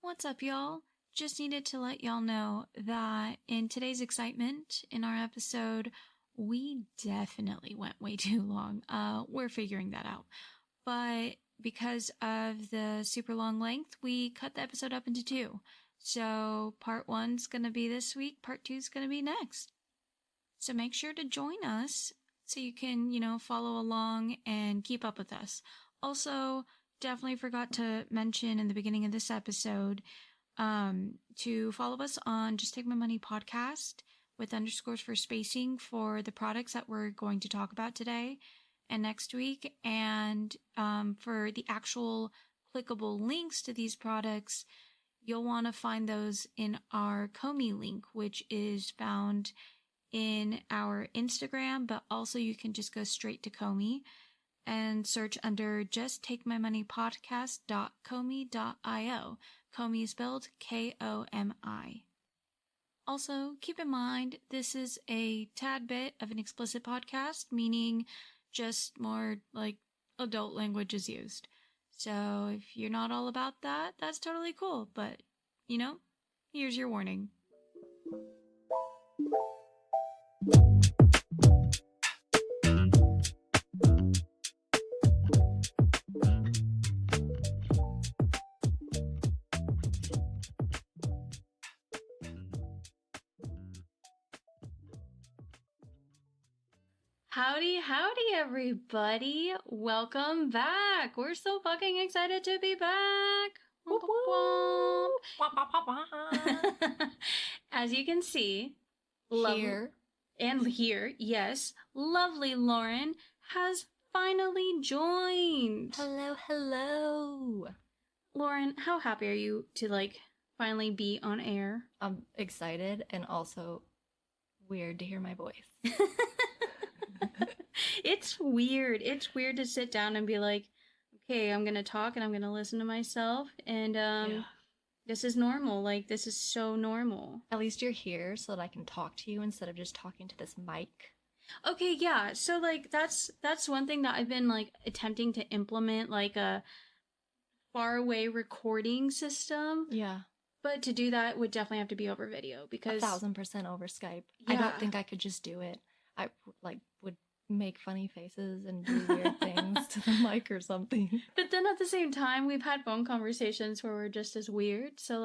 What's up, y'all? Just needed to let y'all know that in today's excitement in our episode, we definitely went way too long. We're figuring that out. But because of the super long length, we cut the episode up into two. So part 1's going to be this week, part 2's going to be next. So make sure to join us so you can, follow along and keep up with us. Also, definitely forgot to mention in the beginning of this episode to follow us on Just Take My Money podcast with underscores for spacing for the products that we're going to talk about today and next week. And for the actual clickable links to these products, you'll want to find those in our Komi link, which is found in our Instagram, but also you can just go straight to Komi and search under justtakemymoneypodcast.komi.io. Komi is spelled Komi. Also, keep in mind, this is a tad bit of an explicit podcast, meaning just more like adult language is used. So if you're not all about that, that's totally cool. But, here's your warning. Howdy, everybody. Welcome back. We're so fucking excited to be back. Whoop, whoop. As you can see, here, yes, lovely Lauren has finally joined. Hello. Lauren, how happy are you to, finally be on air? I'm excited and also weird to hear my voice. It's weird. It's weird to sit down and be like, okay, I'm going to talk and I'm going to listen to myself. And This is normal. This is so normal. At least you're here so that I can talk to you instead of just talking to this mic. Okay, yeah. So, that's one thing that I've been, attempting to implement, a faraway recording system. Yeah. But to do that would definitely have to be over video because 1,000% over Skype. Yeah. I don't think I could just do it. I, would make funny faces and do weird things to the mic or something. But then at the same time, we've had phone conversations where we're just as weird. So,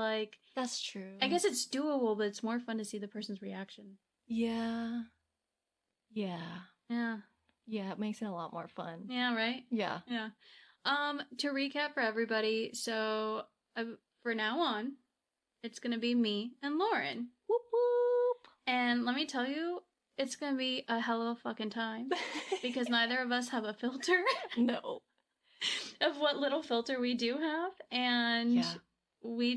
That's true. I guess it's doable, but it's more fun to see the person's reaction. Yeah. Yeah. Yeah, it makes it a lot more fun. Yeah, right? Yeah. Yeah. To recap for everybody, so for now on, it's going to be me and Lauren. Whoop whoop. And let me tell you, it's going to be a hell of a fucking time because neither of us have a filter. No. Of what little filter we do have. And we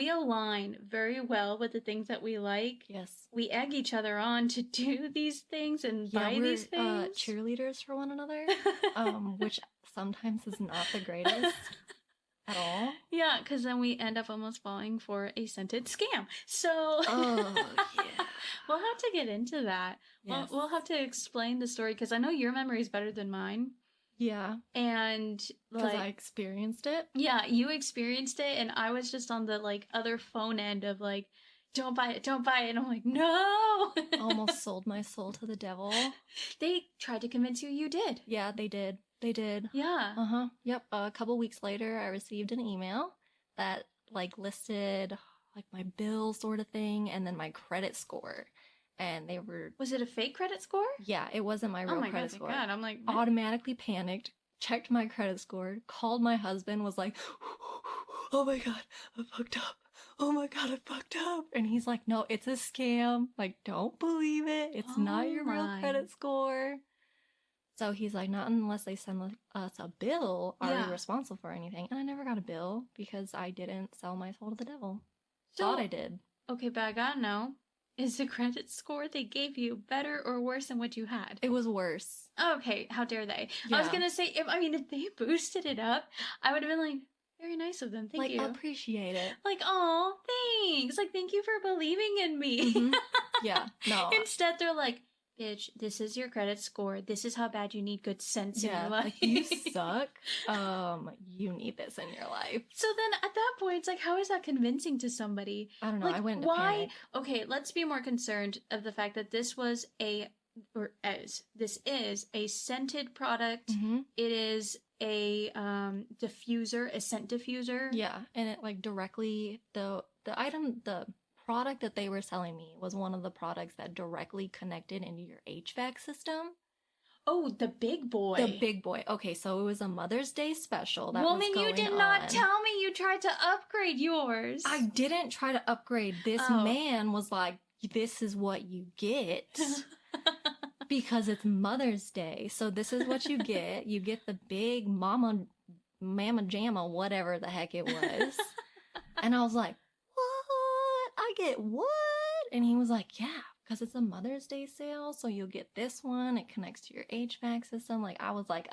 align very well with the things that we like. Yes. We egg each other on to do these things and buy these things. Cheerleaders for one another, which sometimes is not the greatest. At all? Yeah, because then we end up almost falling for a scented scam. So, oh, yeah. We'll have to get into that. Yes. We'll have to explain the story, because I know your memory is better than mine. Yeah. And, because I experienced it. Yeah, you experienced it, and I was just on the, other phone end of, don't buy it. And I'm like, no! Almost sold my soul to the devil. They tried to convince you did. Yeah, they did. Yeah. Uh-huh. Yep. A couple weeks later, I received an email that, listed, my bill sort of thing, and then my credit score. And they were... Was it a fake credit score? Yeah, it wasn't my real credit score. Oh my God, I'm like... Automatically panicked, checked my credit score, called my husband, was like, oh my God, I fucked up. Oh my God, I fucked up. And he's like, no, it's a scam. Don't believe it. It's not your real credit score. So he's like, not unless they send us a bill are we responsible for anything. And I never got a bill because I didn't sell my soul to the devil. Thought I did. Okay, but I gotta know, is the credit score they gave you better or worse than what you had? It was worse. Okay, how dare they? Yeah. I was gonna say, if they boosted it up, I would have been like, very nice of them, thank you. Appreciate it. Aw, thanks. Thank you for believing in me. Mm-hmm. Yeah, no. Instead, they're like, bitch, this is your credit score. This is how bad you need good sense in your life. Like, you suck. You need this in your life. So then at that point, it's like, how is that convincing to somebody? I don't know. Like, I went into why? panic. Okay, let's be more concerned of the fact that this is a scented product. Mm-hmm. It is a diffuser, a scent diffuser. Yeah, and it like directly the product that they were selling me was one of the products that directly connected into your HVAC system. Oh, the big boy. The big boy. Okay, so it was a Mother's Day special that Woman, was going you did on. not tell me you tried to upgrade yours. I didn't try to upgrade. This man was like, this is what you get. Because it's Mother's Day. So this is what you get. You get the big mama jamma, whatever the heck it was. And I was like, what? I get what? And he was like, yeah, because it's a Mother's Day sale. So you'll get this one. It connects to your HVAC system. Like, I was like,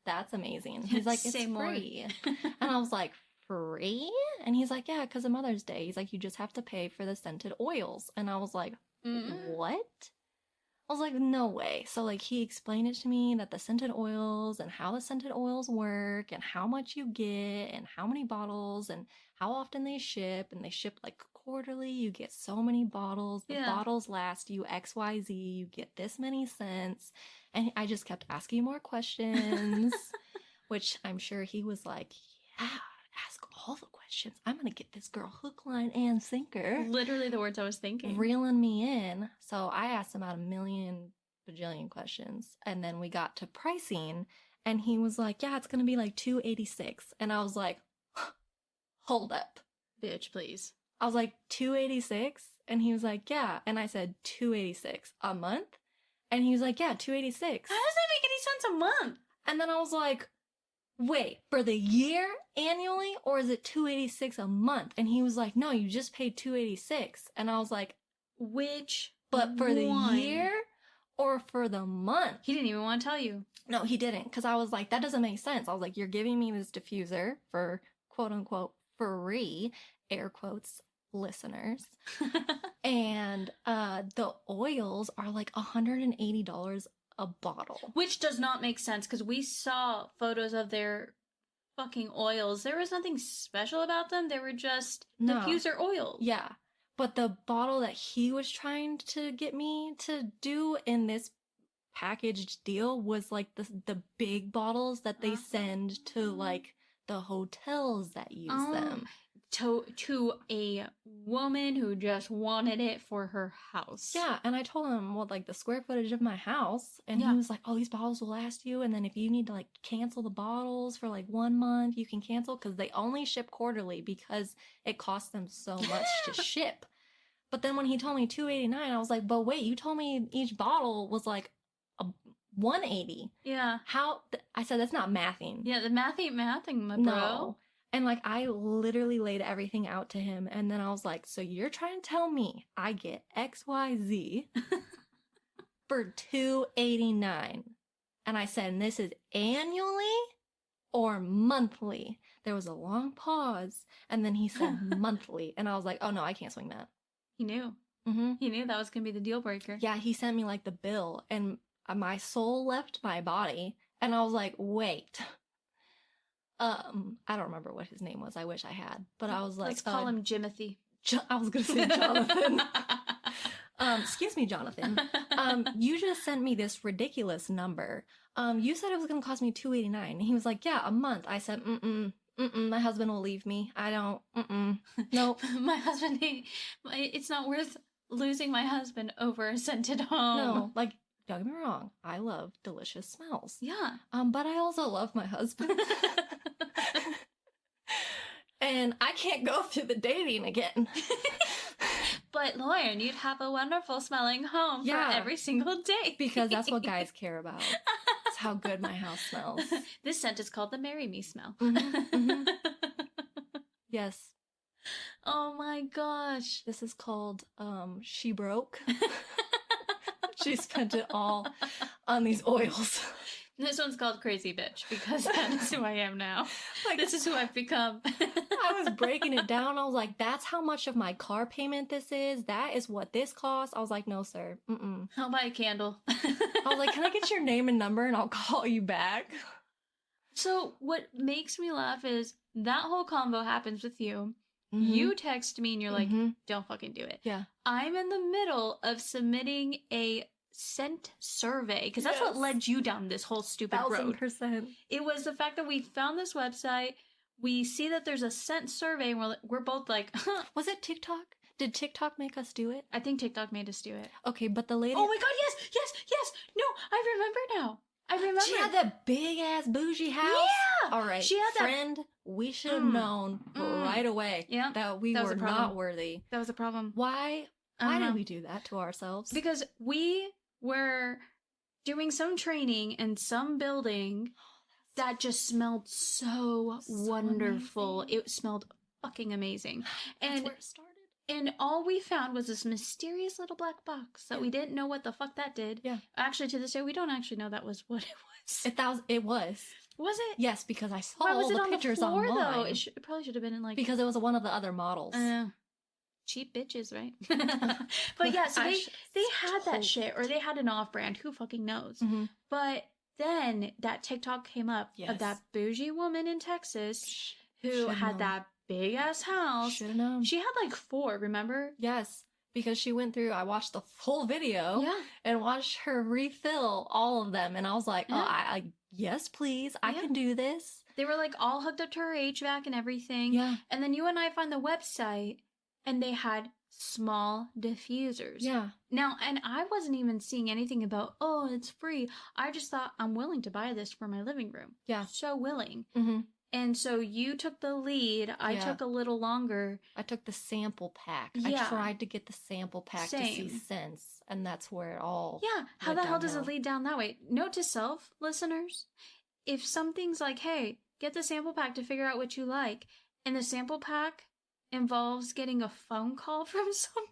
that's amazing. He's like, it's free. And I was like, free? And he's like, yeah, because of Mother's Day. He's like, you just have to pay for the scented oils. And I was like, what? I was like, no way. So like he explained it to me that the scented oils and how the scented oils work and how much you get and how many bottles and how often they ship, and they ship like quarterly. You get so many bottles. The bottles last you XYZ. You get this many scents. And I just kept asking more questions, which I'm sure he was like, yeah, ask all the questions. I'm going to get this girl hook, line, and sinker. Literally the words I was thinking. Reeling me in. So I asked him about a million bajillion questions. And then we got to pricing. And he was like, yeah, it's going to be like $286. And I was like, hold up. Bitch, please. I was like, $286? And he was like, yeah. And I said, $286 a month? And he was like, yeah, $286. How does that make any sense a month? And then I was like, wait, for the year annually, or is it $286 a month? And he was like, no, you just paid $286. And I was like, which? But for the year or for the month? He didn't even want to tell you. No, he didn't. Because I was like, that doesn't make sense. I was like, you're giving me this diffuser for quote unquote free, air quotes, listeners. And the oils are like $180 a bottle. Which does not make sense, because we saw photos of their fucking oils. There was nothing special about them. They were just diffuser oils. Yeah. But the bottle that he was trying to get me to do in this packaged deal was like the big bottles that they send to like the hotels that use them. To a woman who just wanted it for her house. Yeah, and I told him what like the square footage of my house, and he was like, oh, these bottles will last you, and then if you need to like cancel the bottles for like 1 month, you can cancel, because they only ship quarterly because it costs them so much to ship. But then when he told me $289, I was like, but wait, you told me each bottle was like a $180. Yeah. How? I said, that's not mathing. Yeah, the math ain't mathing, my bro. No. And like I literally laid everything out to him, and then I was like, so you're trying to tell me I get XYZ for $289? And I said, and this is annually or monthly? There was a long pause, and then he said monthly, and I was like, oh no, I can't swing that. He knew. Mm-hmm. He knew that was gonna be the deal breaker. Yeah, he sent me like the bill, and my soul left my body, and I was like, wait. I don't remember what his name was. I wish I had, but I was like, let's call him Jimothy. I was gonna say Jonathan. Excuse me, Jonathan. You just sent me this ridiculous number. You said it was gonna cost me $289. And he was like, yeah, a month. I said, my husband will leave me. I don't, nope. My husband, it's not worth losing my husband over a scented home. No, like, don't get me wrong. I love delicious smells. Yeah. But I also love my husband. And I can't go through the dating again. But Lauren, you'd have a wonderful smelling home for every single day. Because that's what guys care about. It's how good my house smells. This scent is called the Marry Me smell. Mm-hmm, mm-hmm. Yes. Oh my gosh. This is called She Broke. She spent it all on these oils. This one's called Crazy Bitch because that is who I am now. Like, this is who I've become. I was breaking it down. I was like, that's how much of my car payment this is. That is what this costs. I was like, no, sir. Mm-mm. I'll buy a candle. I was like, can I get your name and number and I'll call you back? So what makes me laugh is that whole combo happens with you. Mm-hmm. You text me and you're like, don't fucking do it. Yeah. I'm in the middle of submitting a scent survey because that's what led you down this whole stupid road. 1000%. It was the fact that we found this website, we see that there's a scent survey, and we're both like, huh. Was it TikTok? Did TikTok make us do it? I think TikTok made us do it. Okay, but the lady... Oh my god, yes! No, I remember now. I remember. She had that big-ass bougie house? Yeah! All right, she had friend, we should have known right away that we were not worthy. That was a problem. Why did we do that to ourselves? Because we were doing some training in some building that just smelled so wonderful. Amazing. It smelled fucking amazing. And that's where it started. And all we found was this mysterious little black box that we didn't know what the fuck that did. Yeah. Actually, to this day, we don't actually know that was what it was. It was. Was it? Yes, because I saw all the pictures on the floor, online. Though? It probably should have been in like... Because it was one of the other models. Cheap bitches, right? But yeah, so they had that shit, or they had an off-brand. Who fucking knows? Mm-hmm. But then that TikTok came up of that bougie woman in Texas who had that big-ass house. Should've known. She had like 4, remember? Yes, because she went through, I watched the full video and watched her refill all of them. And I was like, yes, please, I can do this. They were like all hooked up to her HVAC and everything. Yeah. And then you and I found the website and they had small diffusers. Yeah. Now, and I wasn't even seeing anything about, oh, it's free. I just thought, I'm willing to buy this for my living room. Yeah. So willing. Mm-hmm. And so you took the lead. I took a little longer. I took the sample pack. Yeah. I tried to get the sample pack to see sense. And that's where it all how the hell does it lead down that way? Note to self, listeners. If something's like, hey, get the sample pack to figure out what you like, and the sample pack involves getting a phone call from somebody,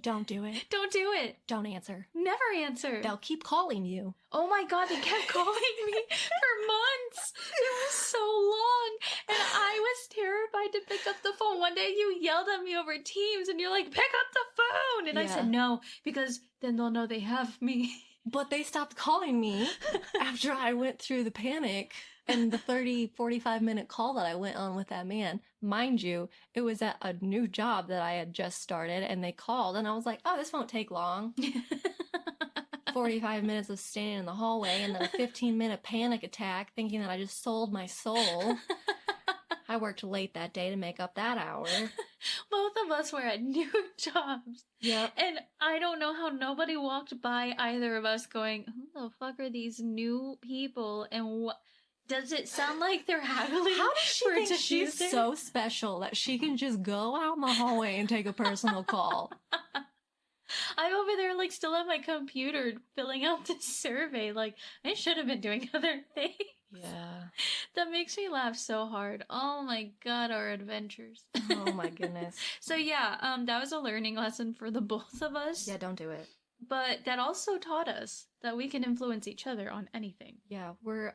don't do it. Don't do it. Don't answer. Never answer. They'll keep calling you. Oh my god, they kept calling me for months. It was so long. And I was terrified to pick up the phone. One day you yelled at me over Teams and you're like, pick up the phone. And I said no, because then they'll know they have me. But they stopped calling me after I went through the panic and the 45-minute call that I went on with that man. Mind you, it was at a new job that I had just started, and they called, and I was like, oh, this won't take long. 45 minutes of standing in the hallway, and then a 15-minute panic attack, thinking that I just sold my soul. I worked late that day to make up that hour. Both of us were at new jobs. Yep. And I don't know how nobody walked by either of us going, who the fuck are these new people? And what... Does it sound like they're haggling? How does she think she's so special that she can just go out in the hallway and take a personal call? I'm over there, like, still on my computer filling out this survey. Like, I should have been doing other things. Yeah. That makes me laugh so hard. Oh my god, our adventures. Oh my goodness. So yeah, that was a learning lesson for the both of us. Yeah, don't do it. But that also taught us that we can influence each other on anything. Yeah, we're,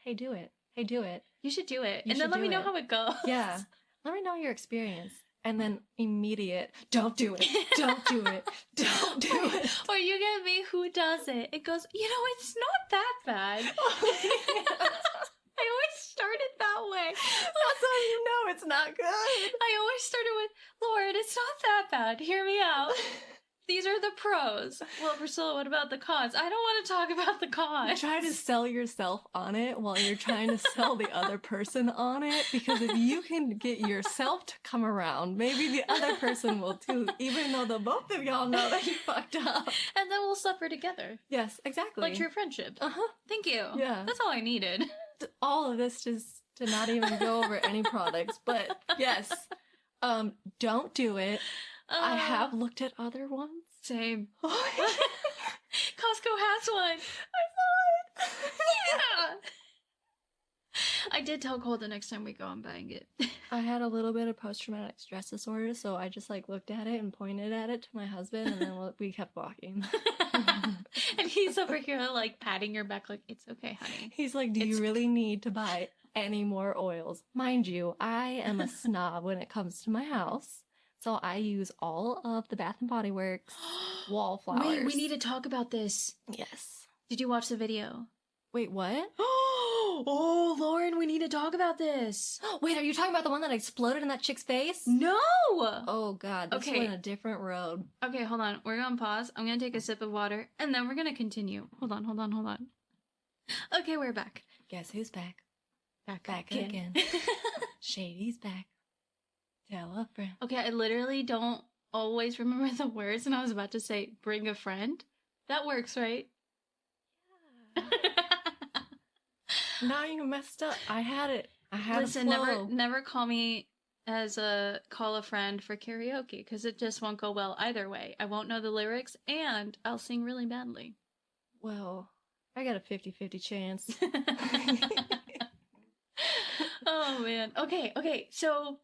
hey, do it. Hey, do it. You should do it. And then let me know how it goes. Yeah. Let me know your experience. And then immediate, don't do it. Don't do it. Don't do it. Or you get me, who does it? It goes, it's not that bad. I always started that way. That's how you know it's not good. I always started with, Lord, it's not that bad. Hear me out. These are the pros. Well, Priscilla, what about the cons? I don't want to talk about the cons. Try to sell yourself on it while you're trying to sell the other person on it. Because if you can get yourself to come around, maybe the other person will too, even though the both of y'all know that you fucked up. And then we'll suffer together. Yes, exactly. Like true friendship. Uh-huh. Thank you. Yeah. That's all I needed. All of this just to not even go over any products. But yes, don't do it. I have looked at other ones. Same. Costco has one. I saw it. Yeah. I did tell Cole the next time we go, I'm buying it. I had a little bit of post-traumatic stress disorder, so I just looked at it and pointed at it to my husband, and then we kept walking. And he's over here like patting your back like, it's okay, honey. He's like, do you really need to buy any more oils? Mind you, I am a snob when it comes to my house. So I use all of the Bath & Body Works wallflowers. Wait, we need to talk about this. Yes. Did you watch the video? Wait, what? Oh, Lauren, we need to talk about this. Wait, are you talking about the one that exploded in that chick's face? No! Oh, God. This went a different road. Okay, hold on. We're going to pause. I'm going to take a sip of water, and then we're going to continue. Hold on. Okay, we're back. Guess who's back? Back again. Shady's back. Tell a friend. Okay, I literally don't always remember the words, and I was about to say, bring a friend. That works, right? Yeah. Now you messed up. I had it. Listen, never call me as a call a friend for karaoke, because it just won't go well either way. I won't know the lyrics, and I'll sing really badly. Well, I got a 50-50 chance. Oh, man. Okay, so,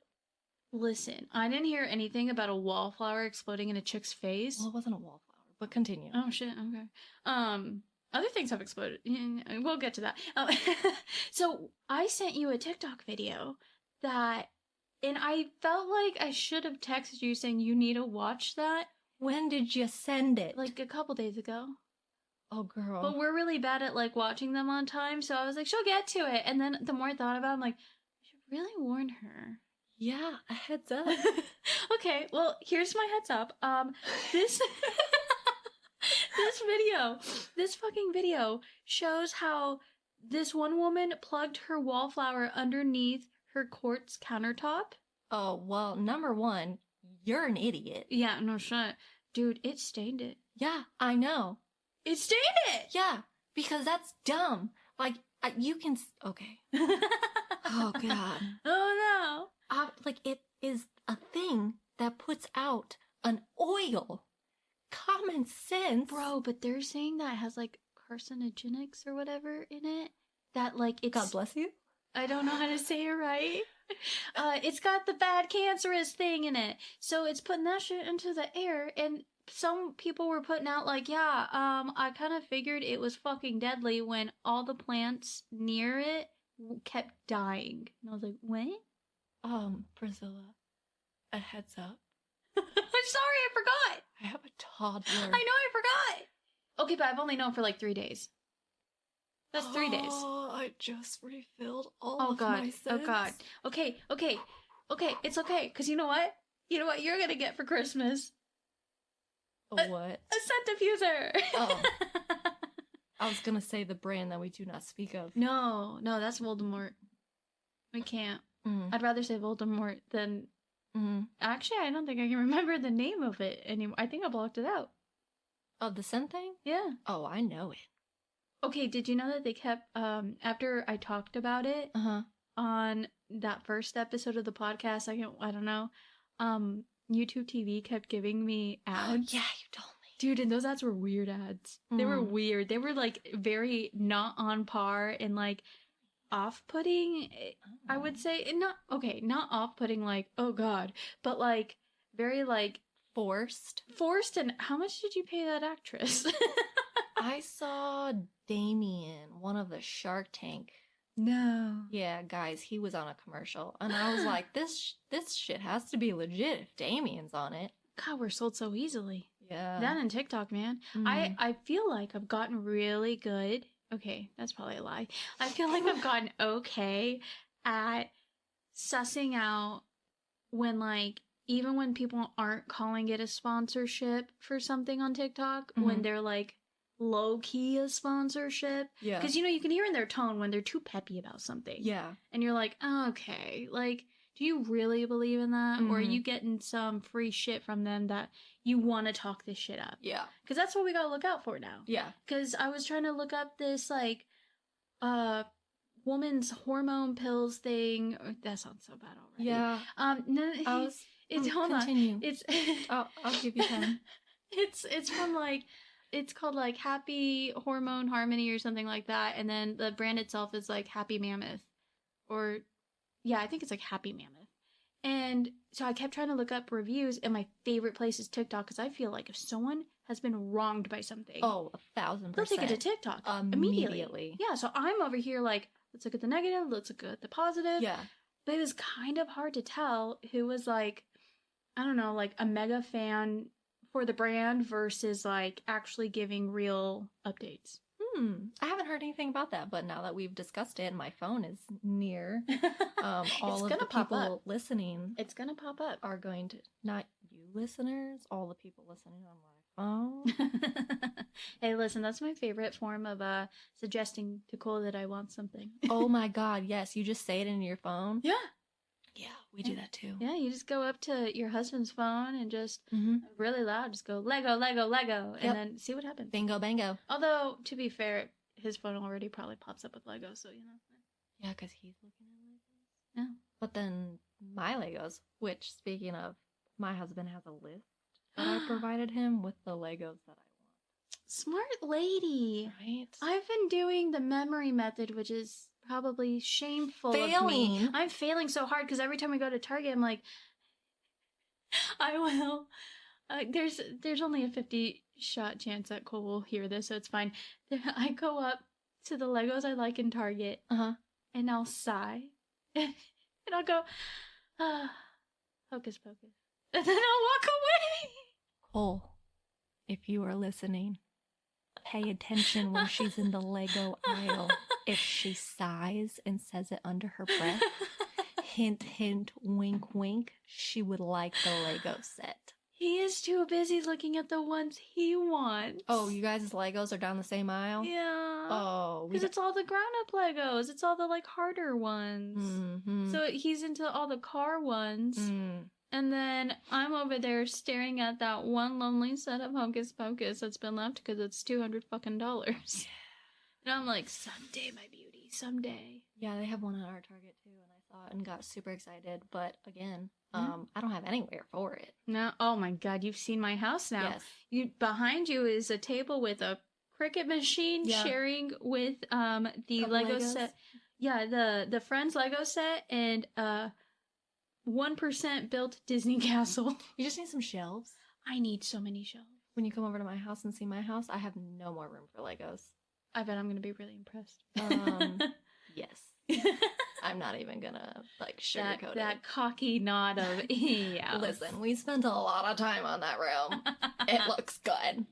listen, I didn't hear anything about a wallflower exploding in a chick's face. Well, it wasn't a wallflower, but continue. Oh, shit, okay. Other things have exploded. We'll get to that. So I sent you a TikTok video and I felt like I should have texted you saying you need to watch that. When did you send it? Like a couple days ago. Oh, girl. But we're really bad at like watching them on time, so I was like, she'll get to it. And then the more I thought about it, I'm like, I should really warn her. Yeah, a heads up. Okay, well, here's my heads up. This this fucking video shows how this one woman plugged her wallflower underneath her quartz countertop. Oh, well, number one, you're an idiot. Yeah, no shit. Dude, it stained it. Yeah, I know. It stained it! Yeah, because that's dumb. Like, you can... Okay. Oh, God. Oh, no. Like, it is a thing that puts out an oil. Common sense. Bro, but they're saying that it has, like, carcinogenics or whatever in it. That, like, it's... God bless you. I don't know how to say it right. It's got the bad cancerous thing in it. So it's putting that shit into the air, and some people were putting out, like, yeah, I kind of figured it was fucking deadly when all the plants near it kept dying. And I was like, what? Priscilla, a heads up. I'm sorry, I forgot. I have a toddler. I know, I forgot. Okay, but I've only known for like 3 days. That's 3 days. Oh, I just refilled all of my scents. Oh, God. Okay, it's okay. Because you know what? You know what you're going to get for Christmas? A what? A scent diffuser. Oh. I was going to say the brand that we do not speak of. No, that's Voldemort. We can't. I'd rather say Voldemort than... Actually, I don't think I can remember the name of it anymore. I think I blocked it out. Oh, the scent thing? Yeah. Oh, I know it. Okay, did you know that they kept, after I talked about it on that first episode of the podcast, I don't know, YouTube TV kept giving me ads. Oh, yeah, you told me. Dude, and those ads were weird ads. They were weird. They were, like, very not on par and, like, off-putting, I would say. Not off-putting, like, oh, God, but, like, very, like... Forced, and how much did you pay that actress? I saw Damien, one of the Shark Tank. No. Yeah, guys, he was on a commercial. And I was like, this shit has to be legit if Damien's on it. God, we're sold so easily. Yeah. That and TikTok, man. I feel like I've gotten really good. Okay, that's probably a lie. I feel like I've gotten okay at sussing out when, like, even when people aren't calling it a sponsorship for something on TikTok, when they're, like, low-key a sponsorship. Yeah. Because, you know, you can hear in their tone when they're too peppy about something. Yeah. And you're like, oh, okay, like, do you really believe in that? Or are you getting some free shit from them that you want to talk this shit up? Yeah. Because that's what we gotta look out for now. Yeah. Because I was trying to look up this, like, woman's hormone pills thing. That sounds so bad already. Yeah. No, continue. It's I'll give you time. It's from, like, it's called, like, Happy Hormone Harmony or something like that, and then the brand itself is, like, Happy Mammoth, or yeah, I think it's like Happy Mammoth, And so I kept trying to look up reviews, and my favorite place is TikTok, because I feel like if someone has been wronged by something, Oh, 1,000%. they'll take it to TikTok immediately. Yeah, so I'm over here like, let's look at the negative, let's look at the positive. Yeah. But it was kind of hard to tell who was like, I don't know, like a mega fan for the brand versus like actually giving real updates. I haven't heard anything about that, but now that we've discussed it, my phone is near. All of the people listening, it's gonna pop up. Are going to, not you listeners, all the people listening on my phone. Hey, listen, that's my favorite form of suggesting to Cole that I want something. Oh my God, yes, you just say it in your phone. Yeah. Yeah, we do that too. Yeah, you just go up to your husband's phone and just really loud, just go Lego, Lego, Lego, and then see what happens. Bingo, bango. Although, to be fair, his phone already probably pops up with Lego, so you know. Yeah, because he's looking at Legos. Yeah. But then my Legos, which, speaking of, my husband has a list that I provided him with the Legos that I want. Smart lady. Right? I've been doing the memory method, which is probably shameful of me. I'm failing so hard because every time we go to Target, I'm like, I will. There's only a 50-shot chance that Cole will hear this, so it's fine. I go up to the Legos I like in Target, and I'll sigh, and I'll go, hocus pocus, and then I'll walk away. Cole, if you are listening, pay attention when she's in the Lego aisle. If she sighs and says it under her breath, hint, hint, wink, wink, she would like the Lego set. He is too busy looking at the ones he wants. Oh, you guys' Legos are down the same aisle? Yeah. Oh. Because it's all the grown-up Legos. It's all the, like, harder ones. Mm-hmm. So he's into all the car ones. And then I'm over there staring at that one lonely set of Hocus Pocus that's been left because it's $200 fucking. Yeah. And I'm like, someday, my beauty, someday. Yeah, they have one at our Target too, and I saw it and got super excited. But again, I don't have anywhere for it. No, oh my God, you've seen my house now. Yes. Behind you is a table with a Cricut machine sharing with the Lego Legos set. Yeah, the Friends Lego set and 1% built Disney castle. You just need some shelves. I need so many shelves. When you come over to my house and see my house, I have no more room for Legos. I bet I'm going to be really impressed. Yes. I'm not even going to, like, sugarcoat it. That cocky nod of, yeah. Listen, we spent a lot of time on that room. It looks good.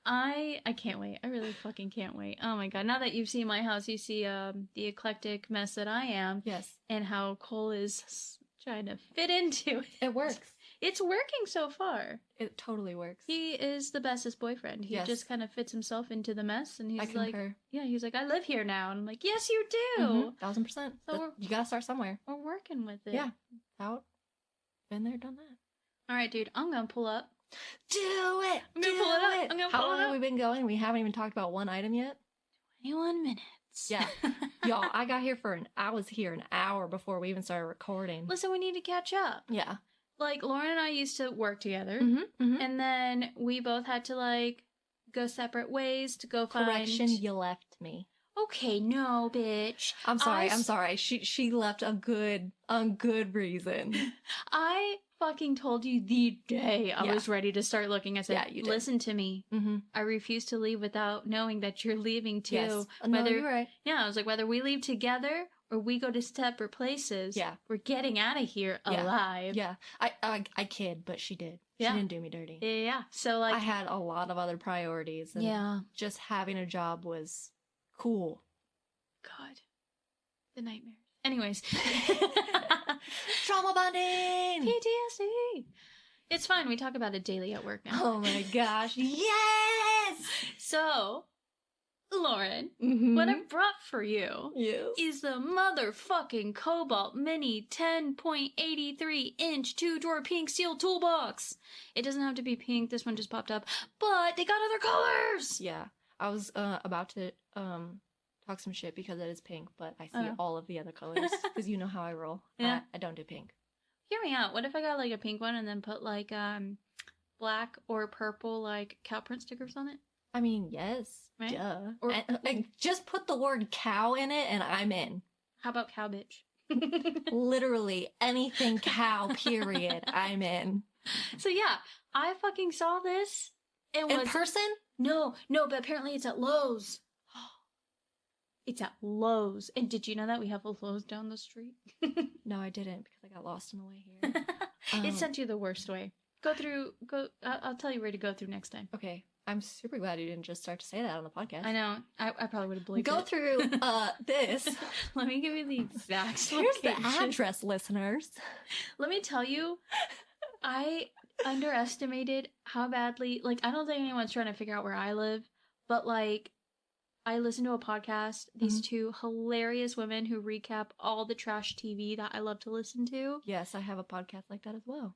I can't wait. I really fucking can't wait. Oh my God. Now that you've seen my house, you see the eclectic mess that I am. Yes. And how Cole is trying to fit into it. It works. It's working so far. It totest works. He is the bestest boyfriend. He just kind of fits himself into the mess, and he's like, yeah, he's like, I live here now. And I'm like, yes, you do. 1,000%. So you gotta start somewhere. We're working with it. Yeah. Out. Been there, done that. All right, dude, I'm gonna pull up. Do it! I'm gonna pull it up. I'm gonna pull it up. How long have we been going? We haven't even talked about one item yet. 21 minutes. Yeah. Y'all, I was here an hour before we even started recording. Listen, we need to catch up. Yeah. Like, Lauren and I used to work together, and then we both had to, like, go separate ways to go find... Correction, you left me. Okay, no, bitch. I'm sorry. She left a good reason. I fucking told you the day I was ready to start looking. I said, you did. Listen to me. I refuse to leave without knowing that you're leaving, too. Yes. No, you're right. Yeah, I was like, whether we leave together... or we go to separate places. Yeah. We're getting out of here alive. Yeah. I kid, but she did. She didn't do me dirty. Yeah. So, like... I had a lot of other priorities. And just having a job was cool. God. The nightmares. Anyways. Trauma bonding! PTSD! It's fine. We talk about it daily at work now. Oh my gosh. Yes! So... Lauren, what I brought for you is the motherfucking Cobalt Mini 10.83-inch 2-drawer pink steel toolbox. It doesn't have to be pink. This one just popped up. But they got other colors! Yeah. I was about to talk some shit because it is pink, but I see all of the other colors. Because you know how I roll. Yeah. I don't do pink. Hear me out. What if I got like a pink one and then put like black or purple like cow print stickers on it? I mean, yes. Right? Duh. Or just put the word cow in it and I'm in. How about cow bitch? Literally anything cow, period, I'm in. So yeah, I fucking saw this. It In was person? no, but apparently it's at Lowe's. It's at Lowe's. And did you know that we have a Lowe's down the street? No, I didn't because I got lost on the way here. It sent you the worst way. I'll tell you where to go through next time. Okay. I'm super glad you didn't just start to say that on the podcast. I know. I probably would have believed Go it. through this. Let me give you the exact Here's the location. address, listeners. Let me tell you, I underestimated how badly, like, I don't think anyone's trying to figure out where I live, but, like, I listened to a podcast, these two hilarious women who recap all the trash TV that I love to listen to. Yes, I have a podcast like that as well.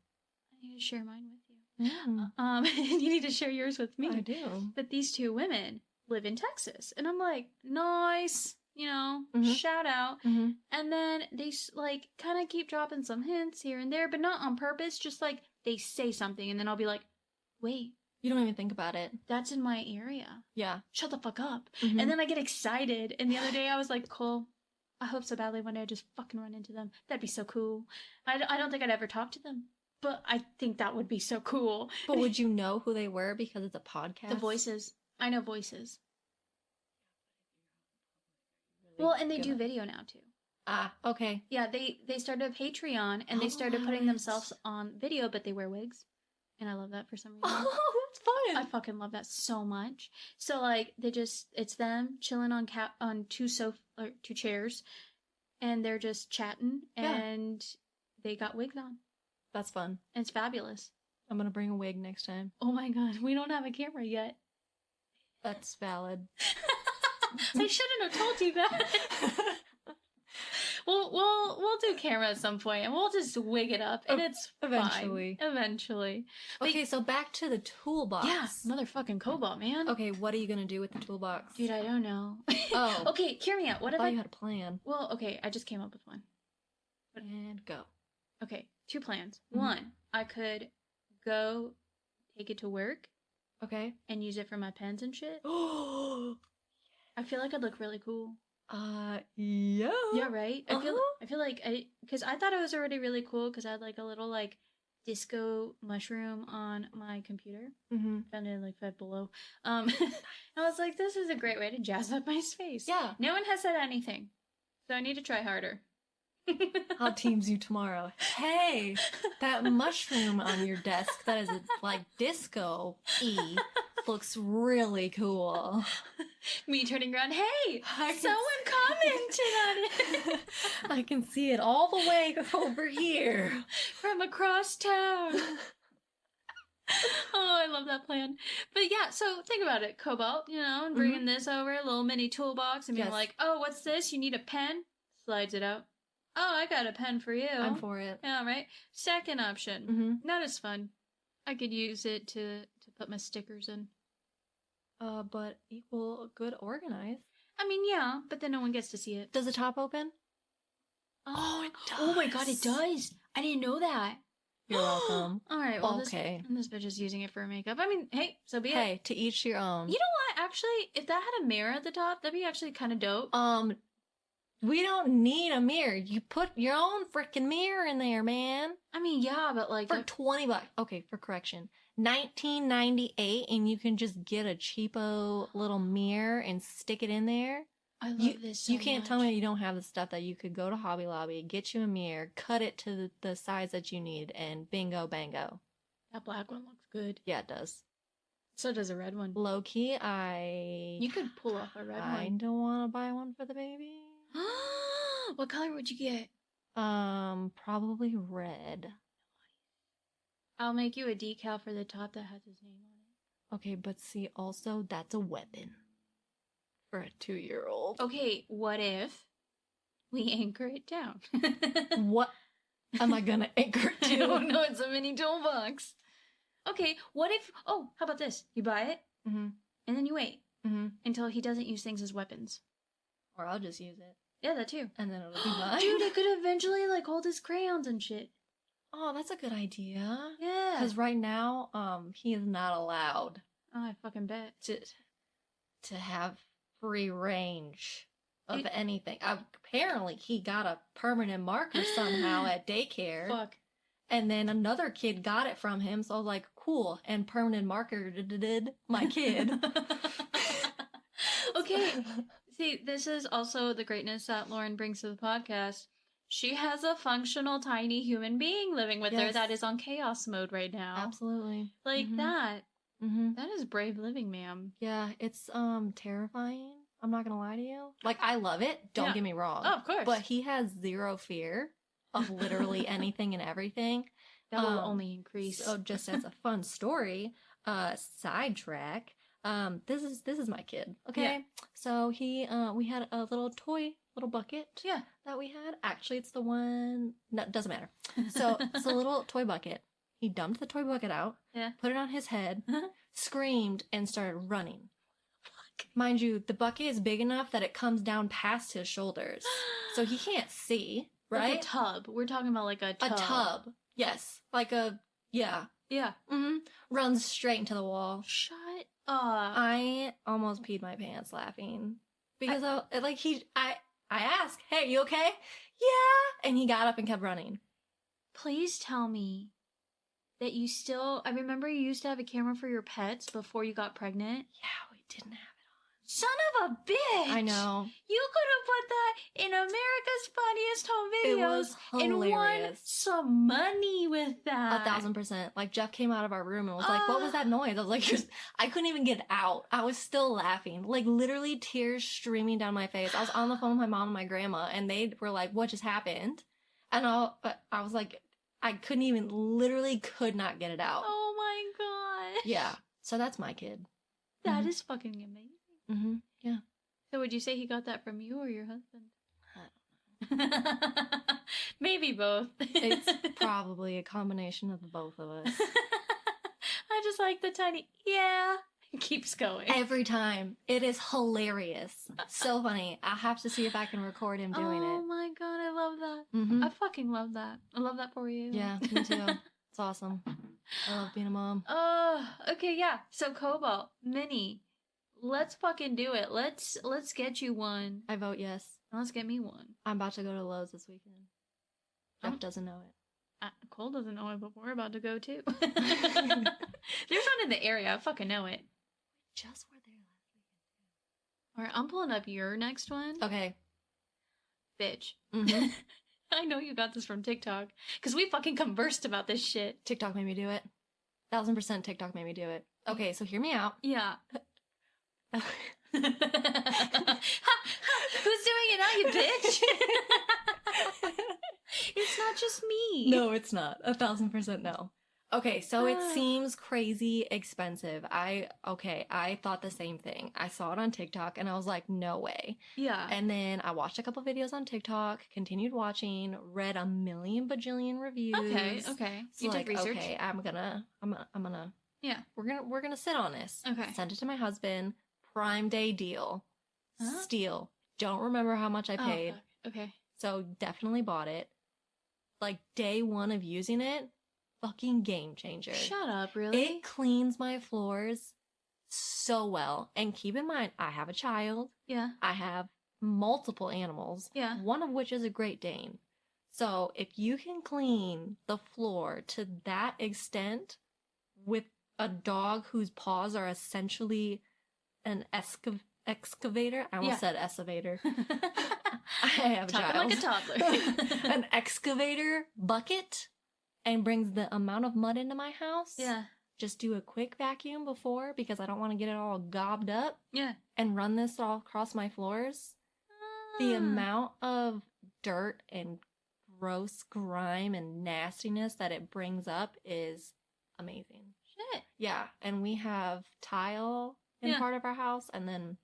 I need to share mine with you. You need to share yours with me. I do. But these two women live in Texas. And I'm like, nice, shout out. Mm-hmm. And then they, like, kind of keep dropping some hints here and there, but not on purpose. Just, like, they say something, and then I'll be like, wait. You don't even think about it. That's in my area. Yeah. Shut the fuck up. Mm-hmm. And then I get excited. And the other day I was like, Cole, I hope so badly one day I just fucking run into them. That'd be so cool. I don't think I'd ever talk to them, but I think that would be so cool. But would you know who they were because it's a podcast? The voices. I know voices. Well, and they do video now too. Ah, okay. Yeah, they started a Patreon and they started putting themselves on video, but they wear wigs. And I love that for some reason. Oh, that's fun. I fucking love that so much. So, like, it's them chilling on two chairs, and they're just chatting, and they got wigs on. That's fun. And it's fabulous. I'm gonna bring a wig next time. Oh my god, we don't have a camera yet. That's valid. I shouldn't have told you that. We'll do camera at some point, and we'll just wig it up, and it's eventually. fine. Eventually. Okay, so back to the toolbox. Yeah, motherfucking Cobalt, man. Okay, what are you gonna do with the toolbox? Dude, I don't know. Oh. Okay, hear me out. What if you had a plan? Well, okay, I just came up with one. And go. Okay, 2 plans. Mm-hmm. 1, I could go take it to work. Okay. And use it for my pens and shit. Oh. I feel like I'd look really cool. Yeah. Yeah, right? I feel like because I thought it was already really cool because I had like a little like disco mushroom on my computer. Mm-hmm. Found it in like Five Below. I was like, this is a great way to jazz up my space. Yeah. No one has said anything. So I need to try harder. I'll teams you tomorrow. Hey, that mushroom on your desk that is like disco-y looks really cool. Me turning around, hey, someone commented on it. I can see it all the way over here. From across town. Oh, I love that plan. But yeah, so think about it, Cobalt, and bringing this over, a little mini toolbox, and being like, oh, what's this? You need a pen? Slides it out. Oh, I got a pen for you. I'm for it. Yeah, right? Second option. Not as fun. I could use it to put my stickers in. But equal good organized. I mean, yeah, but then no one gets to see it. Does the top open? Oh, it does. Oh my god, it does. I didn't know that. You're welcome. All right, well, okay. This bitch is using it for makeup. I mean, hey, so be it. Hey, to each your own. You know what? Actually, if that had a mirror at the top, that'd be actually kind of dope. We don't need a mirror. You put your own freaking mirror in there, man. I mean, yeah, but like for $20. Okay, for correction, $19.98, and you can just get a cheapo little mirror and stick it in there. I love this so You can't much. tell me you don't have the stuff that you could go to Hobby Lobby, get you a mirror, cut it to the size that you need, and bingo bango. That black one looks good. Yeah, it does. So does a red one. Low key, You could pull off a red one. I don't want to buy one for the baby. What color would you get? Probably red. I'll make you a decal for the top that has his name on it. Okay, but see, also, that's a weapon for a 2-year-old. Okay, what if we anchor it down? What am I gonna anchor it to? I don't know, it's a mini toolbox. Okay, what if, how about this? You buy it, and then you wait until he doesn't use things as weapons. Or I'll just use it. Yeah, that too. And then it'll be mine. Dude, it could eventually, like, hold his crayons and shit. Oh, that's a good idea. Yeah. Because right now, he is not allowed Oh, I fucking bet. to have free range of anything. Apparently, he got a permanent marker somehow at daycare. Fuck. And then another kid got it from him, so I was like, cool. And permanent marker did my kid. Okay. See, this is also the greatness that Lauren brings to the podcast. She has a functional, tiny human being living with her that is on chaos mode right now. Absolutely. Like that. Mm-hmm. That is brave living, ma'am. Yeah, it's terrifying. I'm not gonna lie to you. Like, I love it. Don't get me wrong. Oh, of course. But he has zero fear of literally anything and everything. That will only increase. So just as a fun story, sidetrack. This is my kid. Okay. Yeah. So we had a little bucket. Yeah. That we had. Actually, it's the one. No, doesn't matter. So it's a little toy bucket. He dumped the toy bucket out. Yeah. Put it on his head. Screamed and started running. Mind you, the bucket is big enough that it comes down past his shoulders, so he can't see. Right. Like a tub. We're talking about like a tub. A tub. Yes. Like a yeah. Yeah. Mm-hmm. Runs straight into the wall. Shut up. I almost peed my pants laughing because I asked, "Hey, you okay?" Yeah, and he got up and kept running. Please tell me that you still. I remember you used to have a camera for your pets before you got pregnant. Yeah, we didn't have it on. Son of a bitch! I know. You could have put that in America's Funniest Home Videos. It was hilarious. And won some money with that. 1,000%. Like, Jeff came out of our room and was like, "What was that noise?" I was like, I couldn't even get out. I was still laughing. Like, literally tears streaming down my face. I was on the phone with my mom and my grandma, and they were like, "What just happened?" And I was like, I literally could not get it out. Oh my god. Yeah. So that's my kid. That is fucking amazing. Mm-hmm. Yeah. So would you say he got that from you or your husband? I don't know. Maybe both. It's probably a combination of the both of us. I just like the tiny, yeah. It keeps going. Every time. It is hilarious. So funny. I'll have to see if I can record him doing it. Oh my god, I love that. Mm-hmm. I fucking love that. I love that for you. Yeah, me too. It's awesome. I love being a mom. Oh, okay, yeah. So Cobalt, Minnie, let's fucking do it. Let's get you one. I vote yes. Let's get me one. I'm about to go to Lowe's this weekend. Jeff doesn't know it. Cole doesn't know it, but we're about to go too. There's one in the area. I fucking know it. Just were there last weekend. Alright, I'm pulling up your next one. Okay. Bitch. Mm-hmm. I know you got this from TikTok. Because we fucking conversed about this shit. TikTok made me do it. 1,000% TikTok made me do it. Okay, so hear me out. Yeah. Who's doing it now, you bitch? It's not just me. No, it's not. 1,000% no. Okay, so it seems crazy expensive. I thought the same thing. I saw it on TikTok and I was like, no way. Yeah. And then I watched a couple videos on TikTok, continued watching, read a million bajillion reviews. Okay. So You did research. Okay, I'm gonna Yeah. We're gonna sit on this. Okay. Sent it to my husband. Prime Day deal. Huh? Steal. Don't remember how much I paid. Oh, okay. So definitely bought it. Like day one of using it, fucking game changer. Shut up, really? It cleans my floors so well. And keep in mind, I have a child. Yeah. I have multiple animals. Yeah. One of which is a Great Dane. So if you can clean the floor to that extent with a dog whose paws are essentially an excavator. I almost said excavator. I have a child. Like a toddler. An excavator bucket and brings the amount of mud into my house. Yeah. Just do a quick vacuum before because I don't want to get it all gobbed up. Yeah. And run this all across my floors. The amount of dirt and gross grime and nastiness that it brings up is amazing. Shit. Yeah. And we have tile in part of our house, and then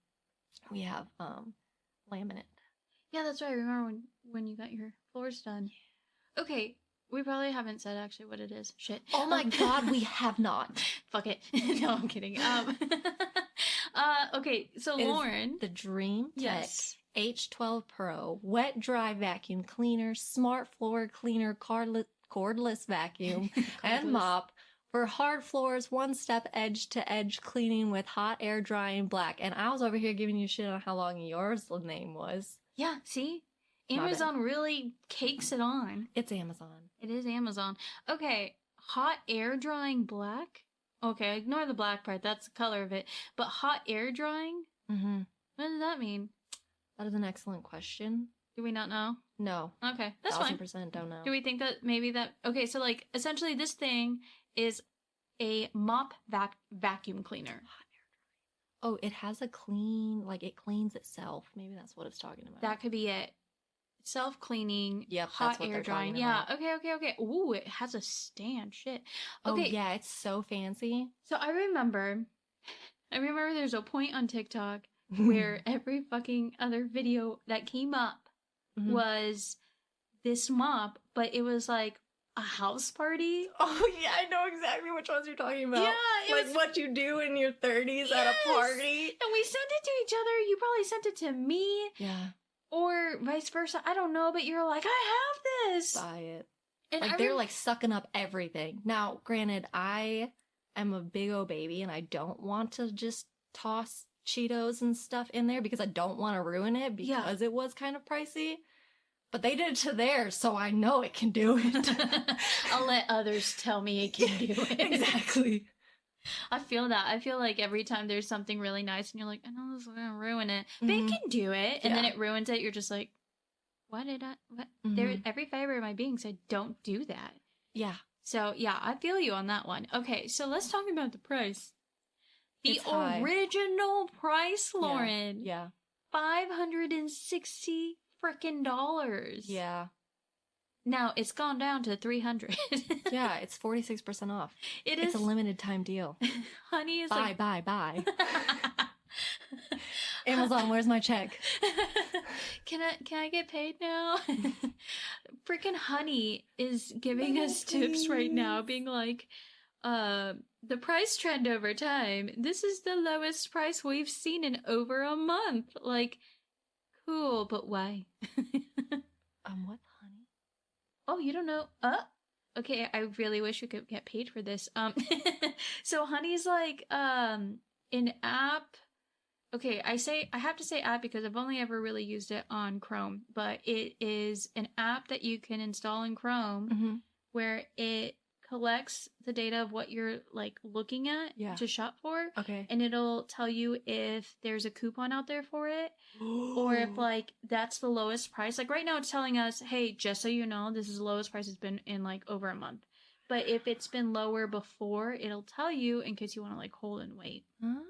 we have laminate. Yeah, that's right. I remember when you got your floors done. Okay, we probably haven't said actually what it is. Shit. Oh my god, we have not. Fuck it. No, I'm kidding. Okay, so It Lauren. the Dream Tech Yes. H12 Pro wet dry vacuum cleaner, smart floor cleaner, cordless vacuum, and mop. For hard floors, one-step edge-to-edge cleaning with hot air drying black. And I was over here giving you shit on how long yours name was. Yeah, see? My bad. Amazon really cakes it on. It's Amazon. It is Amazon. Okay, hot air drying black? Okay, ignore the black part. That's the color of it. But hot air drying? Mm-hmm. What does that mean? That is an excellent question. Do we not know? No. Okay, that's fine. 1000% don't know. Do we think that maybe that... Okay, so like, essentially this thing is a mop vacuum cleaner. Oh, it has a clean, like it cleans itself. Maybe that's what it's talking about. That could be it. Self-cleaning, Yep, hot that's what air they're drying. talking Yeah, about. okay. Ooh, it has a stand. Shit. Oh, Okay. yeah, it's so fancy. So I remember there's a point on TikTok where every fucking other video that came up was this mop, but it was like a house party. Oh, yeah, I know exactly which ones you're talking about. Yeah, like what you do in your 30s at a party. And we sent it to each other. You probably sent it to me. Yeah. Or vice versa. I don't know, but you're like, I have this. Buy it. And like they're like sucking up everything. Now, granted, I am a big old baby and I don't want to just toss Cheetos and stuff in there because I don't want to ruin it because it was kind of pricey. But they did it to theirs, so I know it can do it. I'll let others tell me it can do it. Exactly. I feel that. I feel like every time there's something really nice and you're like, I know this is going to ruin it, but it can do it. And then it ruins it. You're just like, why did I? What? There, every fiber of my being said, don't do that. Yeah. So, yeah, I feel you on that one. Okay, so let's talk about the price. The original price, Lauren. Yeah. $560 frickin' dollars. Yeah. Now it's gone down to $300. Yeah, it's 46% off. It's a limited time deal. Honey is bye. Amazon, where's my check? Can I get paid now? Freaking Honey is giving us tips right now, being like, the price trend over time. This is the lowest price we've seen in over a month. Like, cool, but why? What, honey? Oh, you don't know? Okay, I really wish we could get paid for this. So Honey's like, an app. Okay, I have to say app because I've only ever really used it on Chrome, but it is an app that you can install in Chrome where it collects the data of what you're like looking at to shop for. Okay. And it'll tell you if there's a coupon out there for it or if like that's the lowest price. Like right now it's telling us, hey, just so you know, this is the lowest price it's been in like over a month. But if it's been lower before, it'll tell you in case you want to like hold and wait. Oh,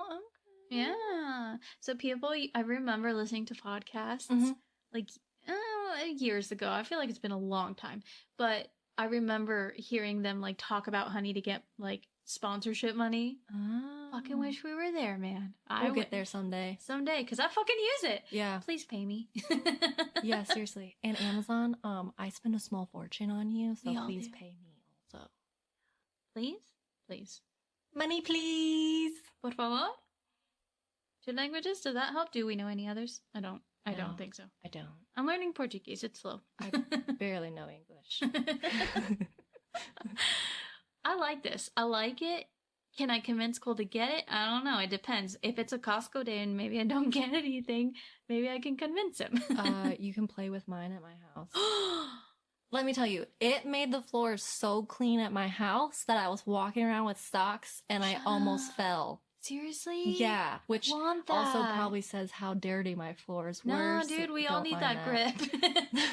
okay. Yeah. So people, I remember listening to podcasts like years ago. I feel like it's been a long time, but I remember hearing them like talk about Honey to get like sponsorship money. Oh. Fucking wish we were there, man. We'll get there someday. Someday, because I fucking use it. Yeah. Please pay me. Yeah, seriously. And Amazon, I spend a small fortune on you, so please pay me also. Please? Please. Money, please. Por favor? 2 languages? Does that help? Do we know any others? I don't think so. I don't. I'm learning Portuguese. It's slow. I barely know English. I like this. I like it. Can I convince Cole to get it? I don't know. It depends. If it's a Costco day and maybe I don't get anything, maybe I can convince him. You can play with mine at my house. Let me tell you, it made the floor so clean at my house that I was walking around with socks and I almost fell. Seriously? Yeah, which also probably says how dirty my floors were. No, dude, we all need that grip.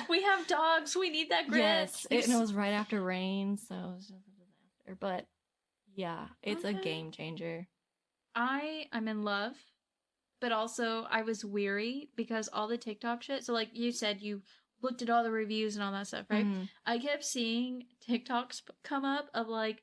We have dogs. We need that grip. Yes, and it was right after rain, so it was just a disaster. But yeah, it's a game changer. I'm in love, but also I was weary because all the TikTok shit. So like you said, you looked at all the reviews and all that stuff, right? I kept seeing TikToks come up of like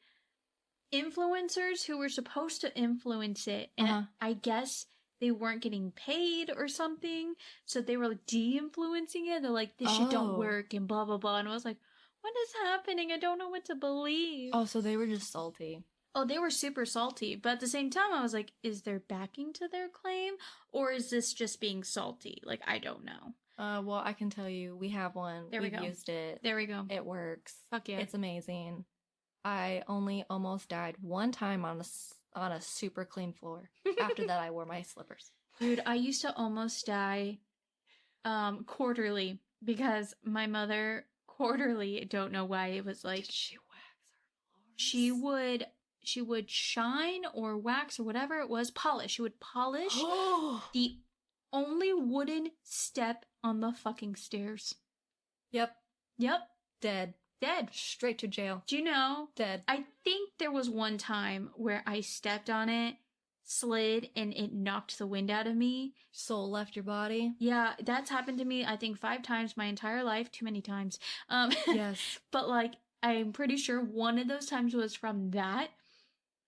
influencers who were supposed to influence it, and I guess they weren't getting paid or something, so they were like de-influencing it. They're like, this shit don't work and blah blah blah, and I was like, what is happening? I don't know what to believe. Oh, so they were just salty. Oh, they were super salty, but at the same time I was like, is there backing to their claim, or is this just being salty? Like, I don't know. Well, I can tell you, we have one. We've used it. There we go. It works. Fuck yeah. It's amazing. I only almost died one time on a super clean floor. After that, I wore my slippers. Dude, I used to almost die quarterly, because my mother quarterly, don't know why, it was like Did she wax her she floors? would shine or wax or whatever it was, polish. She would polish the only wooden step on the fucking stairs. Yep. Dead. Straight to jail. Do you know? Dead. I think there was one time where I stepped on it, slid, and it knocked the wind out of me. Soul left your body. Yeah, that's happened to me, I think, 5 times my entire life. Too many times. Yes. But, like, I'm pretty sure one of those times was from that.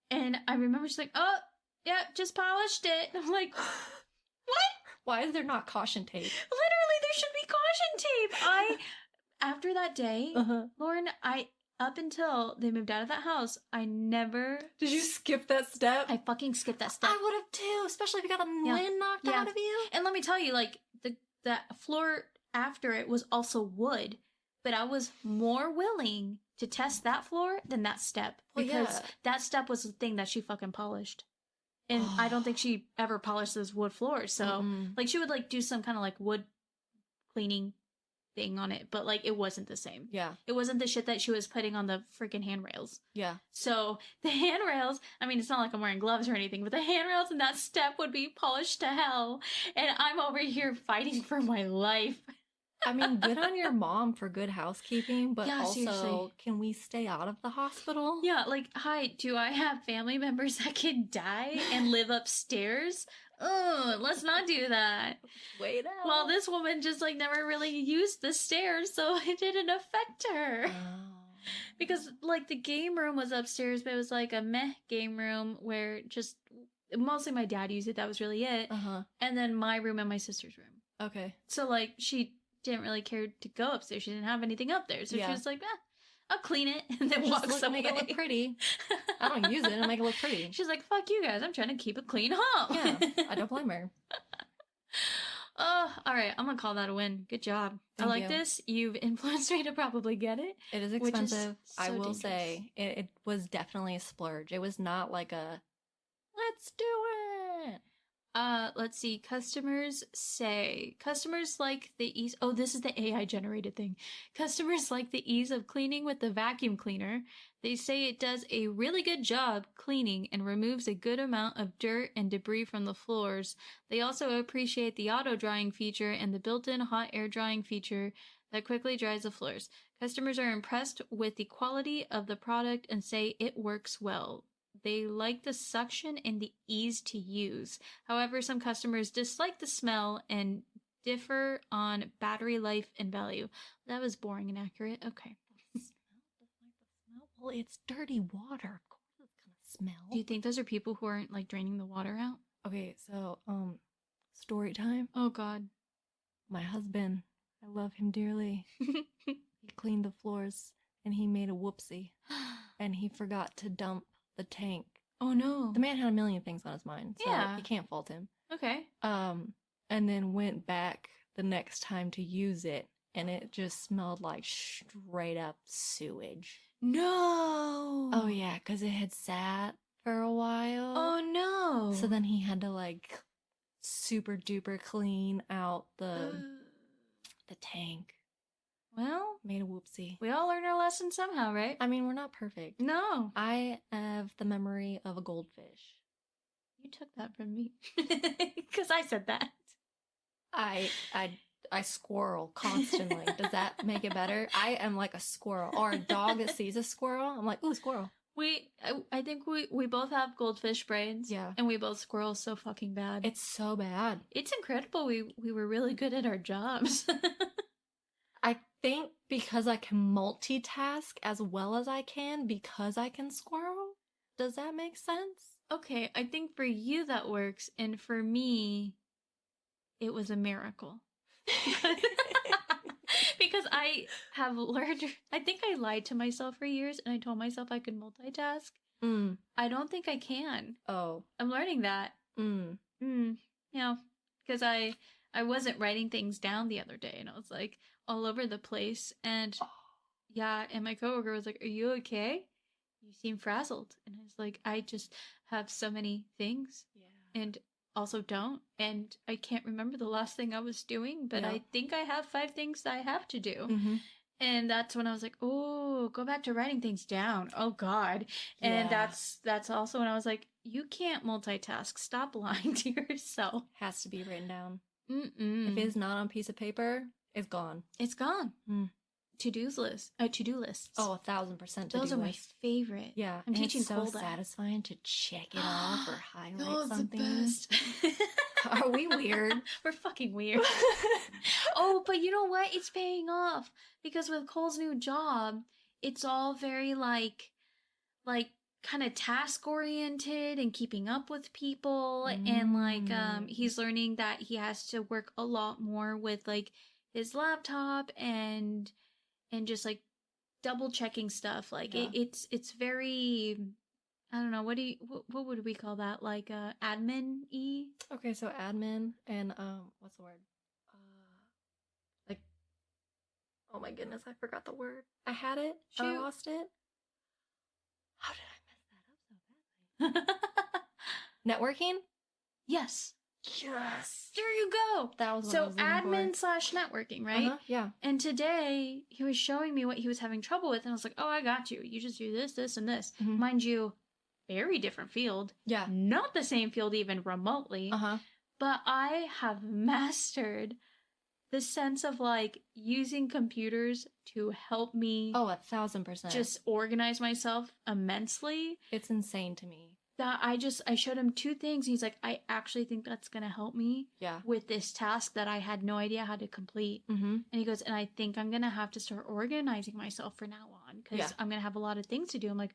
And I remember she's like, oh, yeah, just polished it. I'm like, what? Why is there not caution tape? Literally, there should be caution tape. After that day, Lauren, up until they moved out of that house, I never... Did you skip that step? I fucking skipped that step. I would have too, especially if you got the wind knocked out of you. And let me tell you, like, the floor after it was also wood, but I was more willing to test that floor than that step, because that step was the thing that she fucking polished. And I don't think she ever polished those wood floors, so, like, she would, like, do some kind of, like, wood cleaning thing on it, but, like, it wasn't the same. Yeah. It wasn't the shit that she was putting on the freaking handrails. Yeah. So, the handrails, I mean, it's not like I'm wearing gloves or anything, but the handrails in that step would be polished to hell, and I'm over here fighting for my life. I mean, good on your mom for good housekeeping, but Yeah, also, seriously. Can we stay out of the hospital? Yeah, like, hi, do I have family members that can die and live upstairs? Ugh, let's not do that. Wait out. Well, this woman just, like, never really used the stairs, so it didn't affect her. Because, like, the game room was upstairs, but it was, like, a meh game room where just, mostly my dad used it, that was really it. And then my room and my sister's room. Okay. So, like, she didn't really care to go upstairs. She didn't have anything up there. So she was like, I'll clean it and then walk somewhere. Make it look pretty. I don't use it and make it look pretty. She's like, fuck you guys. I'm trying to keep a clean home. Yeah, I don't blame her. Oh, all right. I'm going to call that a win. Good job. Thank I like you. this. You've influenced me to probably get it. It is expensive. So I will dangerous. say it was definitely a splurge. It was not like a, let's do it. Let's see. Customers like the ease. Oh, this is the AI generated thing. Customers like the ease of cleaning with the vacuum cleaner. They say it does a really good job cleaning and removes a good amount of dirt and debris from the floors. They also appreciate the auto drying feature and the built-in hot air drying feature that quickly dries the floors. Customers are impressed with the quality of the product and say it works well. They like the suction and the ease to use. However, some customers dislike the smell and differ on battery life and value. That was boring and accurate. Okay. Well, it's dirty water. Of course it's gonna smell. Do you think those are people who aren't, like, draining the water out? Okay, so, story time. Oh, God. My husband, I love him dearly. He cleaned the floors and he made a whoopsie. And he forgot to dump the tank. Oh, no. The man had a million things on his mind, so Yeah. you can't fault him. Okay. And then went back the next time to use it, and it just smelled like straight up sewage. No. Oh yeah, because it had sat for a while. Oh, no. So then he had to, like, super duper clean out the tank. Well, Made a whoopsie. we all learn our lesson somehow, right? I mean, we're not perfect. No. I have the memory of a goldfish. You took that from me. Because I said that. I squirrel constantly. Does that make it better? I am like a squirrel, or a dog that sees a squirrel. I'm like, ooh, squirrel. I think we both have goldfish brains. Yeah. And we both squirrel so fucking bad. It's so bad. It's incredible we were really good at our jobs. I think because I can multitask as well as I can because I can squirrel. Does that make sense? Okay, I think for you that works, and for me, it was a miracle. Because I have learned, I think I lied to myself for years, and I told myself I could multitask. I don't think I can. Oh. I'm learning that. Yeah, because I wasn't writing things down the other day, and I was like all over the place, and yeah, and my coworker was like, "Are you okay? You seem frazzled." And I was like, "I just have so many things, and also don't. And I can't remember the last thing I was doing, but Yeah. I think I have 5 things that I have to do. Mm-hmm. And that's when I was like, oh, go back to writing things down. Oh, God. And Yeah. that's also when I was like, you can't multitask. Stop lying to yourself. Has to be written down. Mm-mm. If it's not on a piece of paper, it's gone. It's gone. Mm. To-do lists. Oh, 1,000% Those are my list. favorite. Yeah. I'm and teaching it's so Cole that. satisfying to check it off or highlight Oh, something. the best. Are we weird? We're fucking weird. Oh, but you know what? It's paying off. Because with Cole's new job, it's all very like kind of task oriented and keeping up with people. And like he's learning that he has to work a lot more with like his laptop and just like double checking stuff. Like Yeah. it's very, I don't know, what would we call that? Like admin-y? Okay, so admin and what's the word? Like, oh my goodness, I forgot the word. I had it. I Shoot. lost it. How did I mess that up so badly? Networking? Yes. Yes. There you go. That was what I So was looking admin for. / networking, right? Uh-huh, yeah. And today he was showing me what he was having trouble with, and I was like, "Oh, I got you. You just do this, this, and this." Mhm. Mind you, very different field. Yeah. Not the same field even remotely. Uh-huh. But I have mastered the sense of like using computers to help me Oh, 1,000%. just organize myself immensely. It's insane to me. That I showed him 2 things. He's like, I actually think that's gonna help me Yeah. with this task that I had no idea how to complete. Mm-hmm. And he goes, and I think I'm gonna have to start organizing myself from now on because Yeah. I'm gonna have a lot of things to do. I'm like,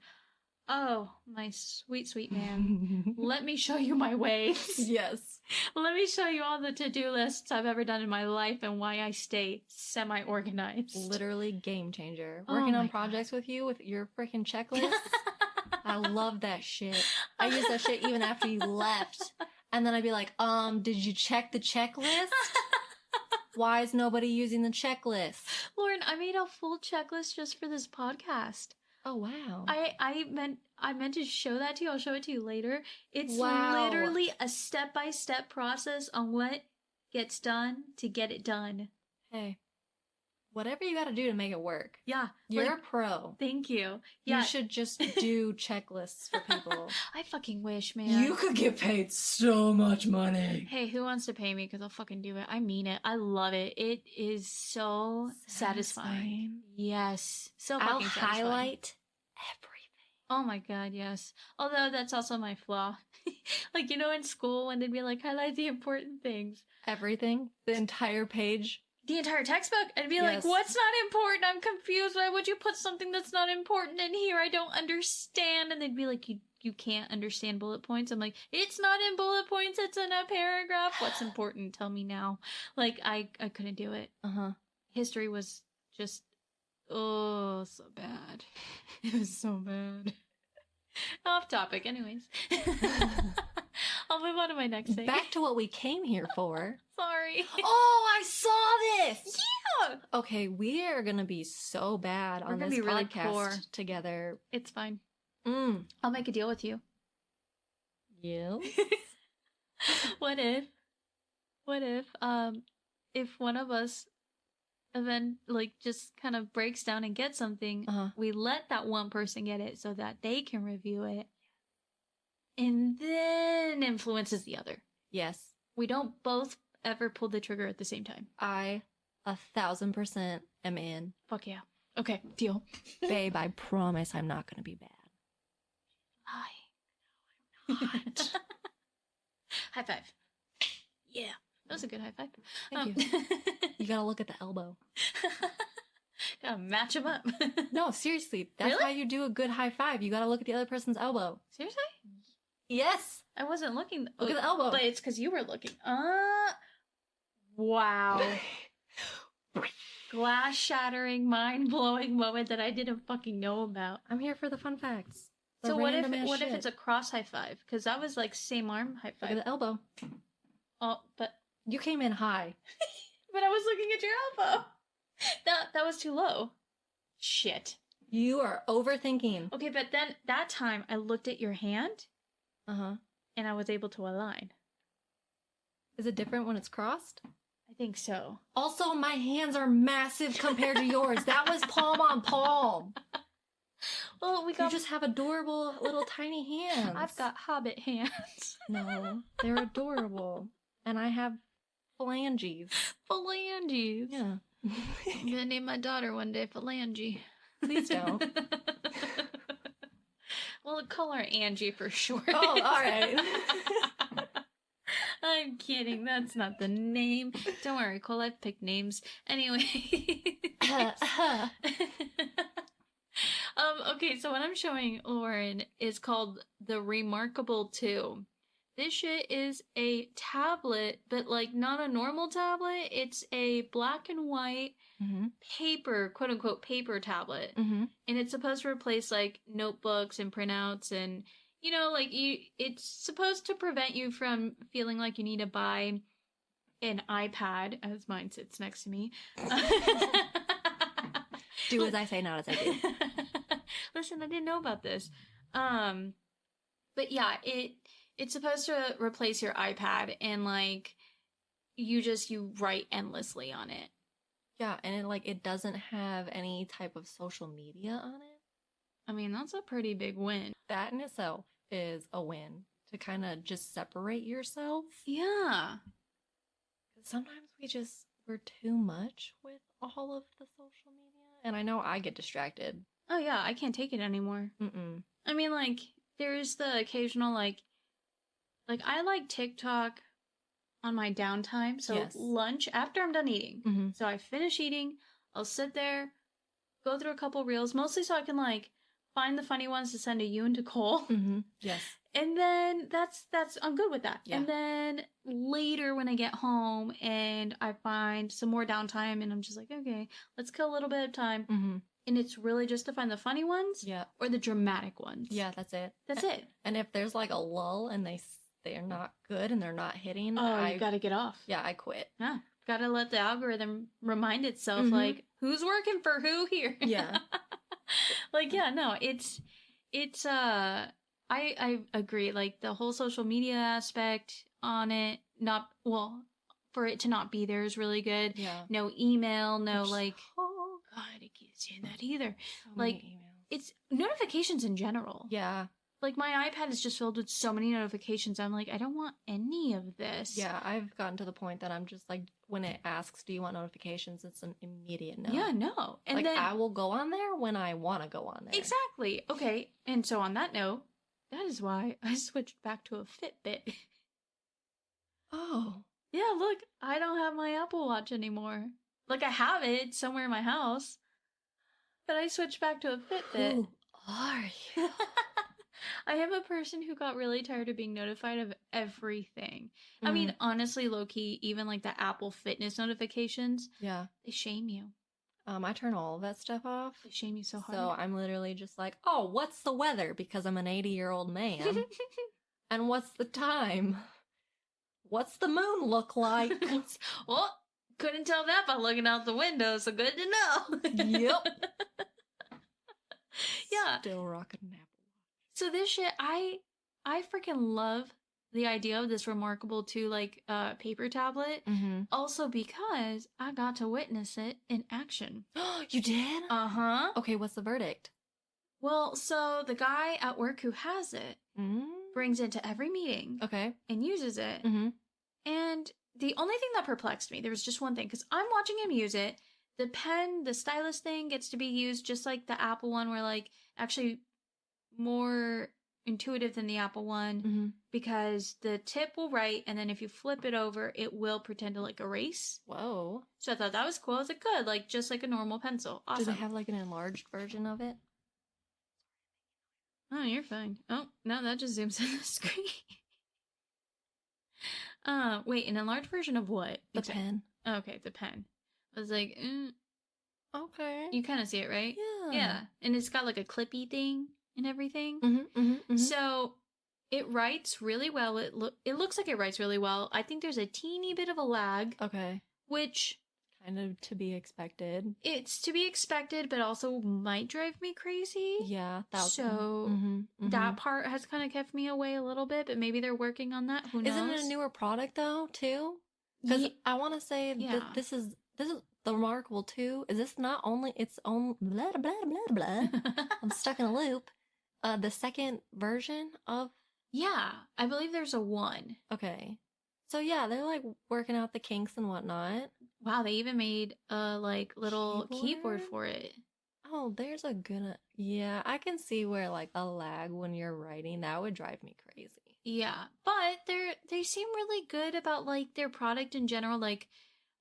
oh, my sweet, sweet man. Let me show you my ways. Yes. Let me show you all the to-do lists I've ever done in my life and why I stay semi-organized. Literally game changer. Oh Working my on projects with you with your freaking checklist. I love that shit. I use that shit even after you left. And then I'd be like, did you check the checklist? Why is nobody using the checklist? Lauren, I made a full checklist just for this podcast. Oh, wow. I meant to show that to you. I'll show it to you later. It's Wow. literally a step-by-step process on what gets done to get it done. Hey, whatever you got to do to make it work. Yeah. You're like, a pro. Thank you. Yeah. You should just do checklists for people. I fucking wish, man. could get paid so much money. Hey, who wants to pay me? Because I'll fucking do it. I mean it. I love it. It is so satisfying. Yes. So I'll fucking satisfying. highlight everything. Oh my god, yes. Although that's also my flaw. Like, you know, in school when they'd be like, highlight the important things. Everything. The entire page. The entire textbook. I'd be like, Yes. what's not important? I'm confused. Why would you put something that's not important in here? I don't understand. And they'd be like, you can't understand bullet points. I'm like, it's not in bullet points. It's in a paragraph. What's important? Tell me now. Like, I couldn't do it. Uh-huh. History was just, oh, so bad. It was so bad. Off topic, anyways. I'll move on to my next thing. Back to what we came here for. Sorry. Oh, I saw this! Yeah! Okay, we are gonna be so bad We're on gonna this be really podcast poor. together. It's fine. Mm. I'll make a deal with you. Yeah. What if one of us then like just kind of breaks down and gets something, Uh-huh. we let that one person get it so that they can review it and then influences the other. Yes. We don't both ever pull the trigger at the same time. I 1,000% am in. Fuck yeah. Okay, deal. Babe, I promise I'm not gonna be bad. Hi. High five. Yeah. That was a good high five. Thank you. You gotta look at the elbow. Gotta match them up. No, seriously. That's Really? how you do a good high five. You gotta look at the other person's elbow. Seriously? Yes. I wasn't looking. Look at the elbow. But it's because you were looking. Wow. Glass shattering, mind blowing moment that I didn't fucking know about. I'm here for the fun facts. The So what if random ass shit. it's a cross high five? Because that was like same arm high Look at five. the elbow. Oh, but You came in high. I was looking at your elbow. That was too low. Shit. You are overthinking. Okay, but then that time I looked at your hand Uh-huh. and I was able to align. Is it different when it's crossed? I think so. Also, my hands are massive compared to yours. That was palm on palm. Well, You just have adorable little tiny hands. I've got hobbit hands. No, they're adorable. And I have phalanges. Phalanges. Yeah. I'm gonna name my daughter one day Phalange. Please don't. We'll call her Angie for short. Oh, alright. I'm kidding. That's not the name. Don't worry, Cole. I've picked names. Anyway. Okay, so what I'm showing Lauren is called the Remarkable 2. This shit is a tablet, but like not a normal tablet. It's a black and white paper, quote unquote, paper tablet. And it's supposed to replace like notebooks and printouts and, you know, like it's supposed to prevent you from feeling like you need to buy an iPad, as mine sits next to me. Do as I say, not as I do. Listen, I didn't know about this. But yeah, it's supposed to replace your iPad and like you write endlessly on it. Yeah, and it doesn't have any type of social media on it. I mean, that's a pretty big win. That in itself is a win to kind of just separate yourself. Yeah. Sometimes we're too much with all of the social media. And I know I get distracted. Oh yeah, I can't take it anymore. Mm-mm. I mean, like, there's the occasional, like I like TikTok on my downtime. So Yes. lunch, after I'm done eating. So I finish eating, I'll sit there, go through a couple reels, mostly so I can, like, find the funny ones to send to you and to Cole. Yes. And then that's I'm good with that. Yeah. And then later when I get home and I find some more downtime and I'm just like, okay, let's kill a little bit of time. And it's really just to find the funny ones or the dramatic ones. Yeah, that's it. That's it. And if there's like a lull and they're not good and they're not hitting, you gotta get off. Yeah, I quit. Yeah. Gotta let the algorithm remind itself, like, who's working for who here? Yeah. Like, yeah, no, it's I agree. Like, the whole social media aspect on it, for it to not be there is really good. Yeah. No email, no, like, oh, God, I can't stand that either. So like, it's notifications in general. Yeah. Like, my iPad is just filled with so many notifications. I'm like, I don't want any of this. Yeah, I've gotten to the point that I'm just like, when it asks, do you want notifications? It's an immediate no. Yeah, no. And like, then I will go on there when I want to go on there. Exactly. Okay. And so on that note, that is why I switched back to a Fitbit. Oh. Yeah, look, I don't have my Apple Watch anymore. Like, I have it somewhere in my house, but I switched back to a Fitbit. Who are you? I am a person who got really tired of being notified of everything. I mean, honestly, low-key, even like the Apple Fitness notifications, they shame you. I turn all of that stuff off. They shame you so hard. So I'm literally just like, oh, what's the weather? Because I'm an 80-year-old man. And what's the time? What's the moon look like? Well, couldn't tell that by looking out the window, so good to know. Yep. Yeah. Still rocking an Apple. So this shit, I freaking love the idea of this Remarkable 2, like, paper tablet. Also because I got to witness it in action. You did? Uh-huh. Okay, what's the verdict? Well, so the guy at work who has it brings it to every meeting. Okay. And uses it. And the only thing that perplexed me, there was just one thing, because I'm watching him use it. The pen, the stylus thing gets to be used just like the Apple one, where, like, actually more intuitive than the Apple one, because the tip will write, and then if you flip it over, it will pretend to, like, erase. Whoa. So I thought that was cool. I was like, good, like, just like a normal pencil. Awesome. Do they have, like, an enlarged version of it? Oh, you're fine. Oh, no, that just zooms in the screen. Wait, an enlarged version of what? The pen. Okay, the pen. I was like, okay. You kind of see it, right? Yeah. Yeah. And it's got, like, a clippy thing and everything. So it writes really well. It looks like it writes really well. I think there's a teeny bit of a lag. Okay. Which kind of to be expected. It's to be expected, but also might drive me crazy. Yeah. That part has kind of kept me away a little bit, but maybe they're working on that. Who knows? Isn't it a newer product though, too? Because I want to say that this is the remarkable too. Is this not only its own blah blah blah blah? I'm stuck in a loop. The second version of I believe there's a 1. Okay. So yeah, they're like working out the kinks and whatnot. Wow, they even made a like little keyboard for it. Oh, there's a good. Yeah, I can see where like a lag when you're writing that would drive me crazy. Yeah, but they seem really good about like their product in general. Like,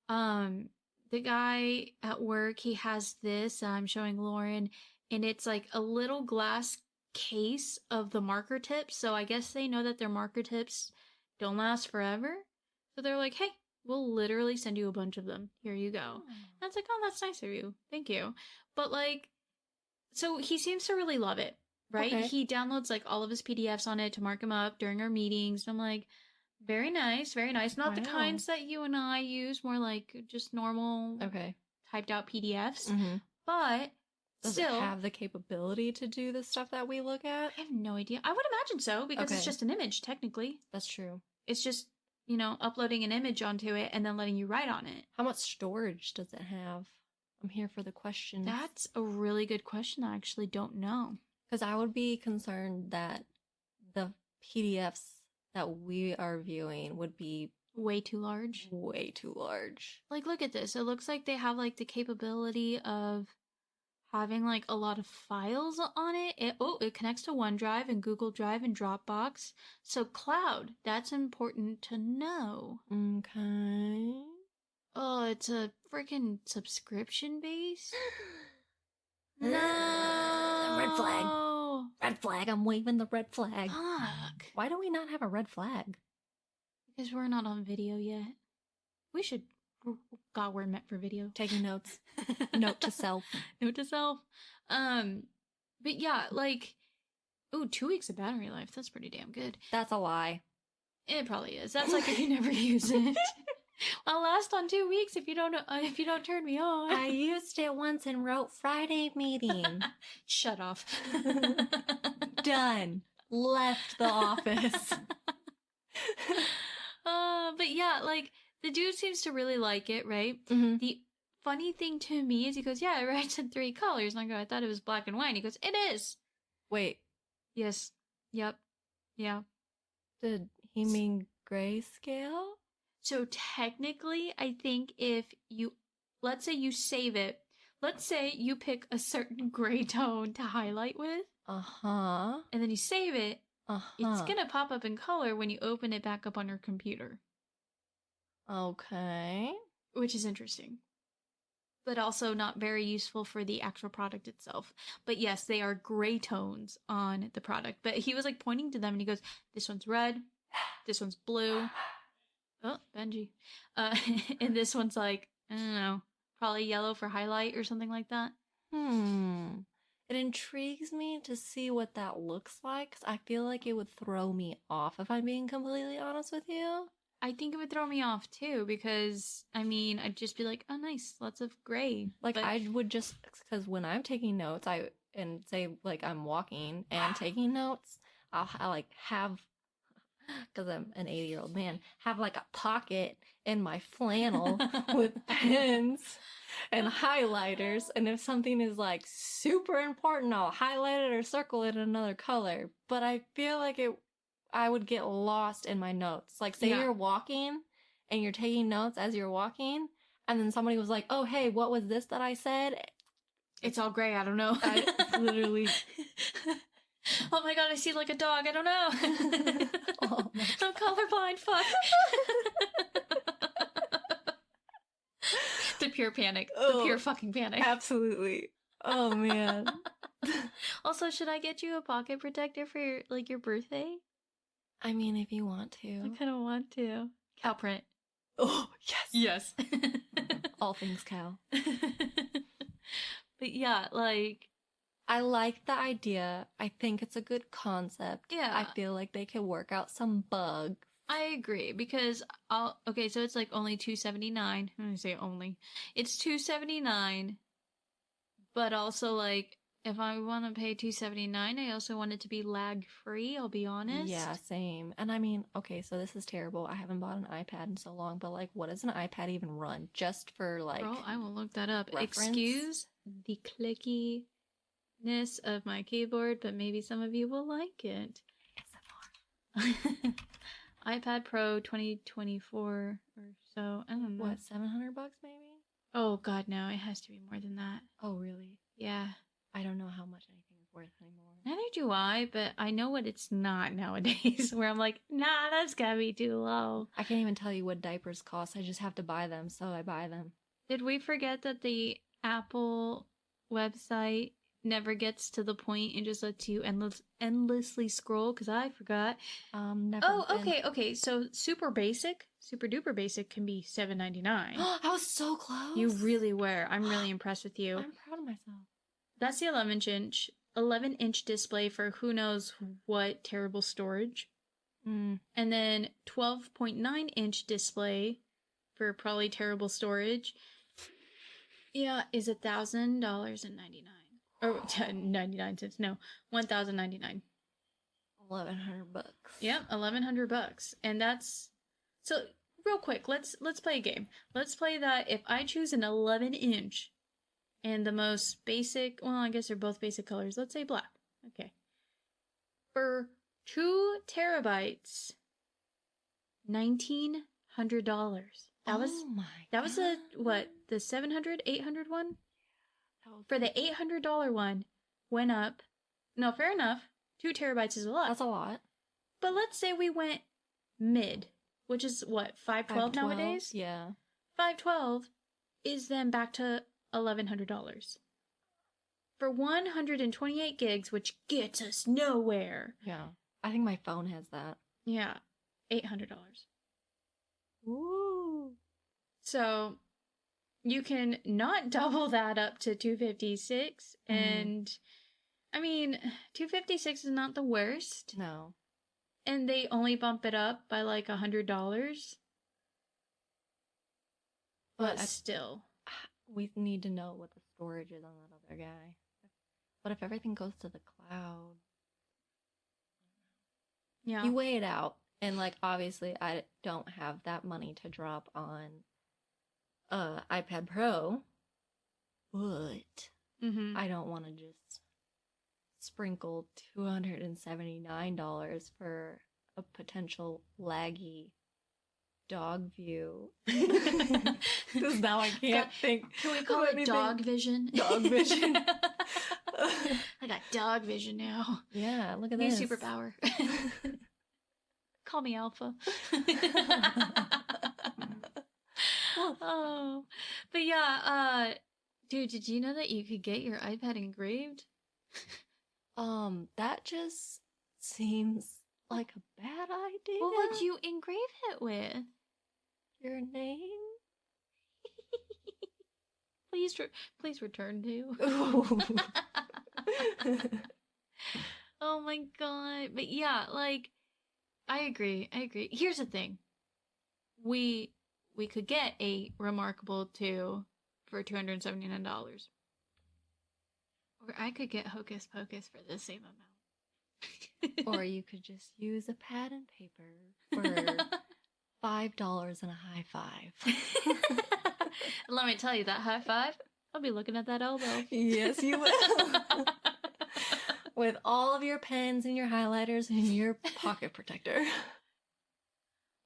the guy at work, he has this. I'm showing Lauren, and it's like a little glass case of the marker tips. So I guess they know that their marker tips don't last forever. So they're like, hey, we'll literally send you a bunch of them. Here you go. And it's like, oh, that's nice of you. Thank you. But like, so he seems to really love it, right? Okay. He downloads like all of his PDFs on it to mark them up during our meetings. And I'm like, very nice, very nice. Not the kinds that you and I use, more like just normal typed out PDFs. Mm-hmm. But does it have the capability to do the stuff that we look at? I have no idea. I would imagine so, because it's just an image, technically. That's true. It's just, you know, uploading an image onto it and then letting you write on it. How much storage does it have? I'm here for the questions. That's a really good question. I actually don't know. Because I would be concerned that the PDFs that we are viewing would be way too large. Way too large. Like, look at this. It looks like they have like the capability of having like a lot of files on it. It connects to OneDrive and Google Drive and Dropbox. So cloud, that's important to know. Okay. Oh, it's a freaking subscription base? No. Red flag. Red flag. I'm waving the red flag. Fuck. Why do we not have a red flag? Because we're not on video yet. We should. God, we're meant for video. Taking notes. Note to self. Note to self. But yeah, like, 2 weeks of battery life. That's pretty damn good. That's a lie. It probably is. That's like if you never use it. I'll last on 2 weeks if you don't turn me on. I used it once and wrote Friday meeting. Shut off. Done. Left the office. But yeah, like, the dude seems to really like it, right? Mm-hmm. The funny thing to me is he goes, yeah, it writes in 3 colors. And I go, I thought it was black and white. And he goes, it is. Wait. Yes. Yep. Yeah. Did he mean grayscale? So technically, I think if you, let's say you save it, let's say you pick a certain gray tone to highlight with. Uh-huh. And then you save it. Uh-huh. It's going to pop up in color when you open it back up on your computer. Okay. Which is interesting. But also not very useful for the actual product itself. But yes, they are gray tones on the product. But he was like pointing to them and he goes, this one's red. This one's blue. Oh, Benji. And this one's like, I don't know, probably yellow for highlight or something like that. It intrigues me to see what that looks like, because I feel like it would throw me off, if I'm being completely honest with you. I think it would throw me off too, because, I mean, I'd just be like, oh, nice, lots of gray. Like, I would just, because when I'm taking notes, and say, like, I'm walking and taking notes, I like, have, because I'm an 80-year-old man, have, like, a pocket in my flannel with pens and highlighters, and if something is, like, super important, I'll highlight it or circle it in another color. But I feel like I would get lost in my notes. Like, say you're walking and you're taking notes as you're walking, and then somebody was like, oh, hey, what was this that I said? It's all gray. I don't know. I literally... Oh my god, I see like a dog. I don't know. Oh I'm colorblind. Fuck. The pure panic. The pure fucking panic. Absolutely. Oh, man. Also, should I get you a pocket protector for your birthday? I mean, if you want to. I kind of want to. Cow print. Oh, yes. Yes. All things cow. But yeah, like... I like the idea. I think it's a good concept. Yeah. I feel like they could work out some bugs. I agree because okay, so it's like only $279. I say only. It's $279, but also like if I want to pay $279, I also want it to be lag free, I'll be honest. Yeah, same. And I mean, okay, so this is terrible. I haven't bought an iPad in so long, but like what does an iPad even run? Just for like Girl, I will look that up. reference? Excuse the clickiness of my keyboard, but maybe some of you will like it. iPad Pro 2024 or so. I don't know. What, $700 maybe? Oh god, no, it has to be more than that. Oh, really? Yeah. I don't know how much anything is worth anymore. Neither do I, but I know what it's not nowadays, where I'm like, nah, that's gotta be too low. I can't even tell you what diapers cost. I just have to buy them, so I buy them. Did we forget that the Apple website never gets to the point and just lets you endlessly scroll? Because I forgot. Never. Oh, okay. So super duper basic can be $7.99. I was so close. You really were. I'm really impressed with you. I'm proud of myself. That's the 11-inch display for who knows what terrible storage. And then 12.9-inch display for probably terrible storage. Yeah, is $1,000.99. Or 99 cents. No, $1,099. $1,100. Yep, $1,100. And that's so real quick, let's play a game. Let's play that if I choose an 11-inch and the most basic, well, I guess they're both basic colors. Let's say black. Okay. For 2 terabytes, $1,900. That was the 700, 800 one? For the $800 one, went up. No, fair enough. 2 terabytes is a lot. That's a lot. But let's say we went mid, which is what, 512 nowadays? Yeah. 512 is then back to $1,100. For 128 gigs, which gets us nowhere. Yeah. I think my phone has that. Yeah. $800. Ooh. So you can not double that up to 256. And I mean, 256 is not the worst. No. And they only bump it up by like $100. But still. We need to know what the storage is on that other guy. But if everything goes to the cloud, yeah, you weigh it out. And like, obviously, I don't have that money to drop on iPad Pro, but I don't want to just sprinkle $279 for a potential laggy dog view. Because now I can't think. Can we call it dog vision? Dog vision. I got dog vision now. Yeah, look at New this. superpower. Call me Alpha. Oh, but yeah, dude, did you know that you could get your iPad engraved? That just seems like a bad idea. What would you engrave it with? Your name? Please return to. Oh my god. But yeah, like, I agree. Here's the thing. We could get a Remarkable 2 for $279. Or I could get Hocus Pocus for the same amount. Or you could just use a pad and paper for $5 and a high five. Let me tell you, that high five, I'll be looking at that elbow. Yes, you will. With all of your pens and your highlighters and your pocket protector.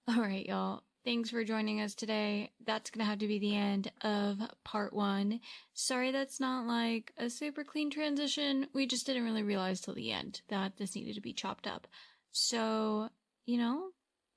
All right, y'all. Thanks for joining us today. That's going to have to be the end of part 1. Sorry that's not like a super clean transition. We just didn't really realize till the end that this needed to be chopped up. So,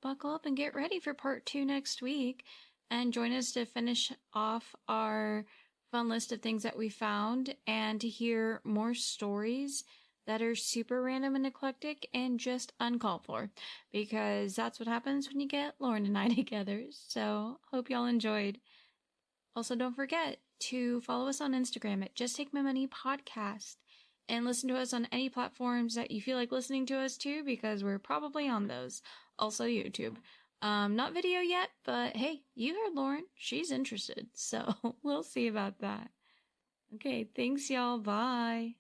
buckle up and get ready for part 2 next week. And join us to finish off our fun list of things that we found and to hear more stories that are super random and eclectic and just uncalled for, because that's what happens when you get Lauren and I together. So hope y'all enjoyed. Also, don't forget to follow us on Instagram at Just Take My Money Podcast and listen to us on any platforms that you feel like listening to us to, because we're probably on those. Also YouTube. Not video yet, but hey, you heard Lauren. She's interested, so we'll see about that. Okay, thanks y'all. Bye.